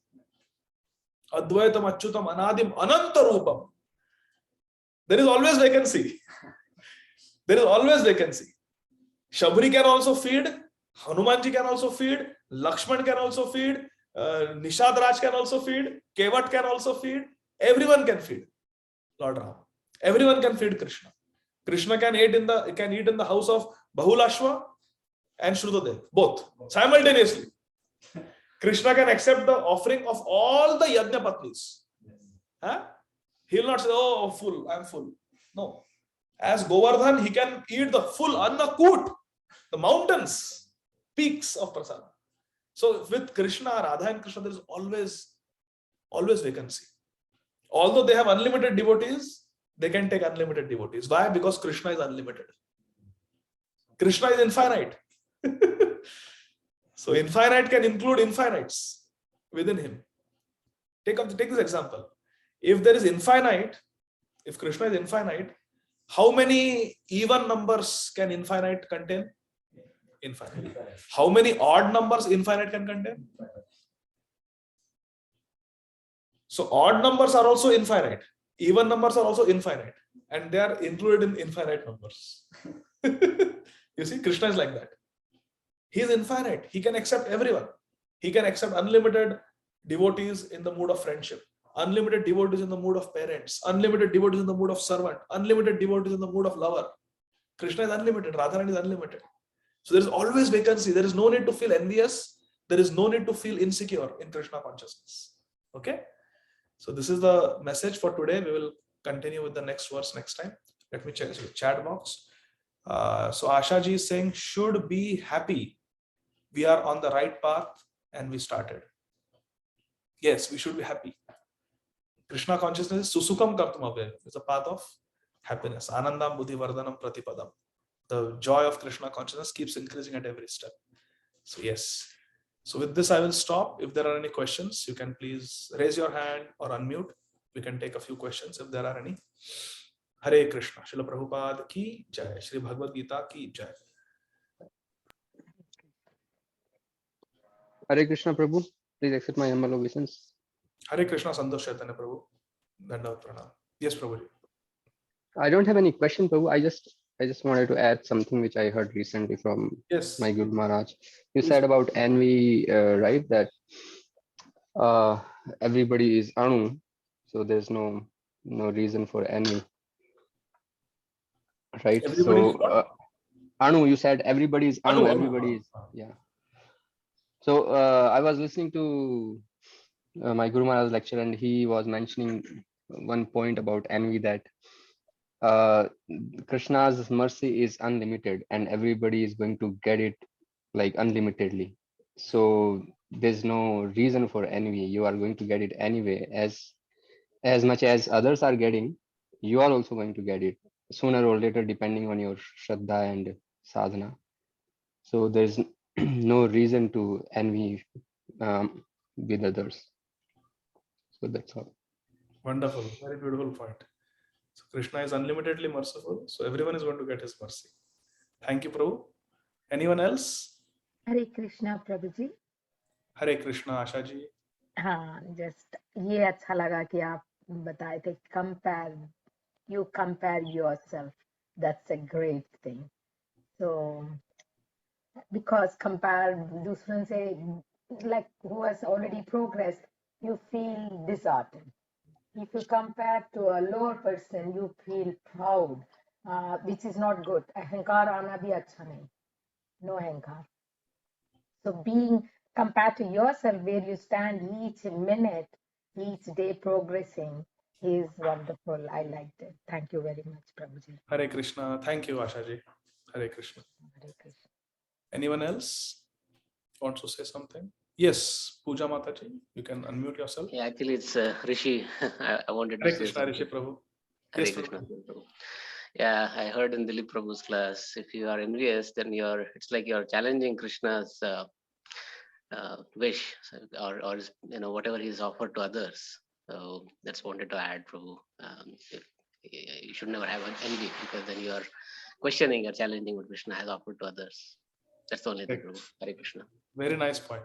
Advaitam Achyutam Anadim Ananta Rupam. There is always vacancy. There is always vacancy. Shabri can also feed. Hanumanji can also feed. Lakshman can also feed. Nishad Raj can also feed. Kevat can also feed. Everyone can feed Lord Ram. Everyone can feed Krishna. Krishna can eat in the house of Bahulashva and Shrudadev, both simultaneously. Krishna can accept the offering of all the Yajna Patnis. Huh? He will not say, oh, full, I'm full. No. As Govardhan, he can eat the full Annakut, the mountains, peaks of Prasad. So with Krishna, Radha and Krishna, there is always vacancy. Although they have unlimited devotees, they can take unlimited devotees. Why? Because Krishna is unlimited. Krishna is infinite. So infinite can include infinites within him. Take this example. If there is infinite, if Krishna is infinite, how many even numbers can infinite contain? Infinite. How many odd numbers infinite can contain? So odd numbers are also infinite. Even numbers are also infinite. And they are included in infinite numbers. You see, Krishna is like that. He is infinite. He can accept everyone. He can accept unlimited devotees in the mood of friendship, unlimited devotees in the mood of parents, unlimited devotees in the mood of servant, unlimited devotees in the mood of lover. Krishna is unlimited. Radharani is unlimited. So there is always vacancy. There is no need to feel envious. There is no need to feel insecure in Krishna consciousness. Okay? So this is the message for today. We will continue with the next verse next time. Let me check the chat box. So Asha ji is saying, should be happy. We are on the right path and we started. Yes, we should be happy. Krishna consciousness is susukam kartum avya. It's a path of happiness. Anandam buddhi vardhanam pratipadam. The joy of Krishna consciousness keeps increasing at every step. So yes. So with this, I will stop. If there are any questions, you can please raise your hand or unmute. We can take a few questions if there are any. Hare Krishna. Srila Prabhupada ki jai. Shri Bhagavad Gītā ki jai. Hare Krishna Prabhu. Please accept my humble obeisance. Hare Krishna Santosh Chaitanya Prabhu. Dandavat Pranam. Yes, Prabhuji. I don't have any question, Prabhu. I just wanted to add something which I heard recently from my Guru Maharaj. You said about envy, right? That everybody is Anu, so there's no reason for envy, right? So Anu, you said everybody is Anu. Everybody is, yeah. So I was listening to my Guru Maharaj's lecture, and he was mentioning one point about envy, that Krishna's mercy is unlimited and everybody is going to get it like unlimitedly. So there's no reason for envy. You are going to get it anyway. As much as others are getting, you are also going to get it sooner or later, depending on your Shraddha and Sadhana. So there's no reason to envy with others. So that's all. Wonderful. Very beautiful point. So Krishna is unlimitedly merciful. So everyone is going to get his mercy. Thank you, Prabhu. Anyone else? Hare Krishna, Prabhuji. Hare Krishna, Asha ji. हाँ, just ये अच्छा लगा कि आप बताए थे you compare yourself. That's a great thing. So because compare दूसरों से, like who has already progressed, you feel disheartened. If you compare to a lower person, you feel proud, which is not good. अहंकार आना भी अच्छा नहीं. No अहंकार. So being compared to yourself, where you stand each minute, each day progressing, is wonderful. I liked it. Thank you very much, Prabhuji. Hare Krishna. Thank you, Asha ji. Hare Krishna. Hare Krishna. Anyone else wants to say something? Yes, Pooja Mataji, you can unmute yourself. Yeah, actually, it's Rishi. I wanted to Hare say Krishna, something. Rishi Prabhu. Hare Yes, Krishna, Prabhu. Prabhu. Yeah, I heard in Dilip Prabhu's class, if you are envious, then it's like you're challenging Krishna's wish, or whatever he's offered to others. So that's wanted to add, Prabhu. You should never have an envy, because then you are questioning or challenging what Krishna has offered to others. That's the only thing, Correct. Prabhu. Hare Krishna. Very nice point.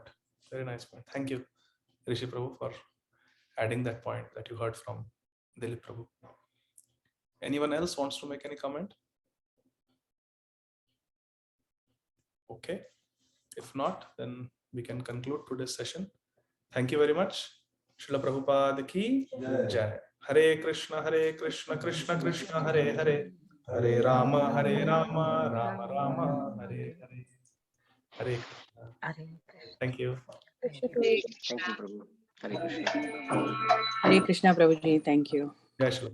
Very nice point. Thank you, Rishi Prabhu, for adding that point that you heard from Dilip Prabhu. Anyone else wants to make any comment? Okay. If not, then we can conclude today's session. Thank you very much. Srila Prabhupada ki jai. Hare Krishna, Krishna Krishna, Hare Hare. Hare Rama, Rama Rama, Hare Hare. Hare Krishna. Thank you. Thank you, Prabhu. Hare Krishna. Hare Krishna, Prabhuji. Thank you. Jai Shri.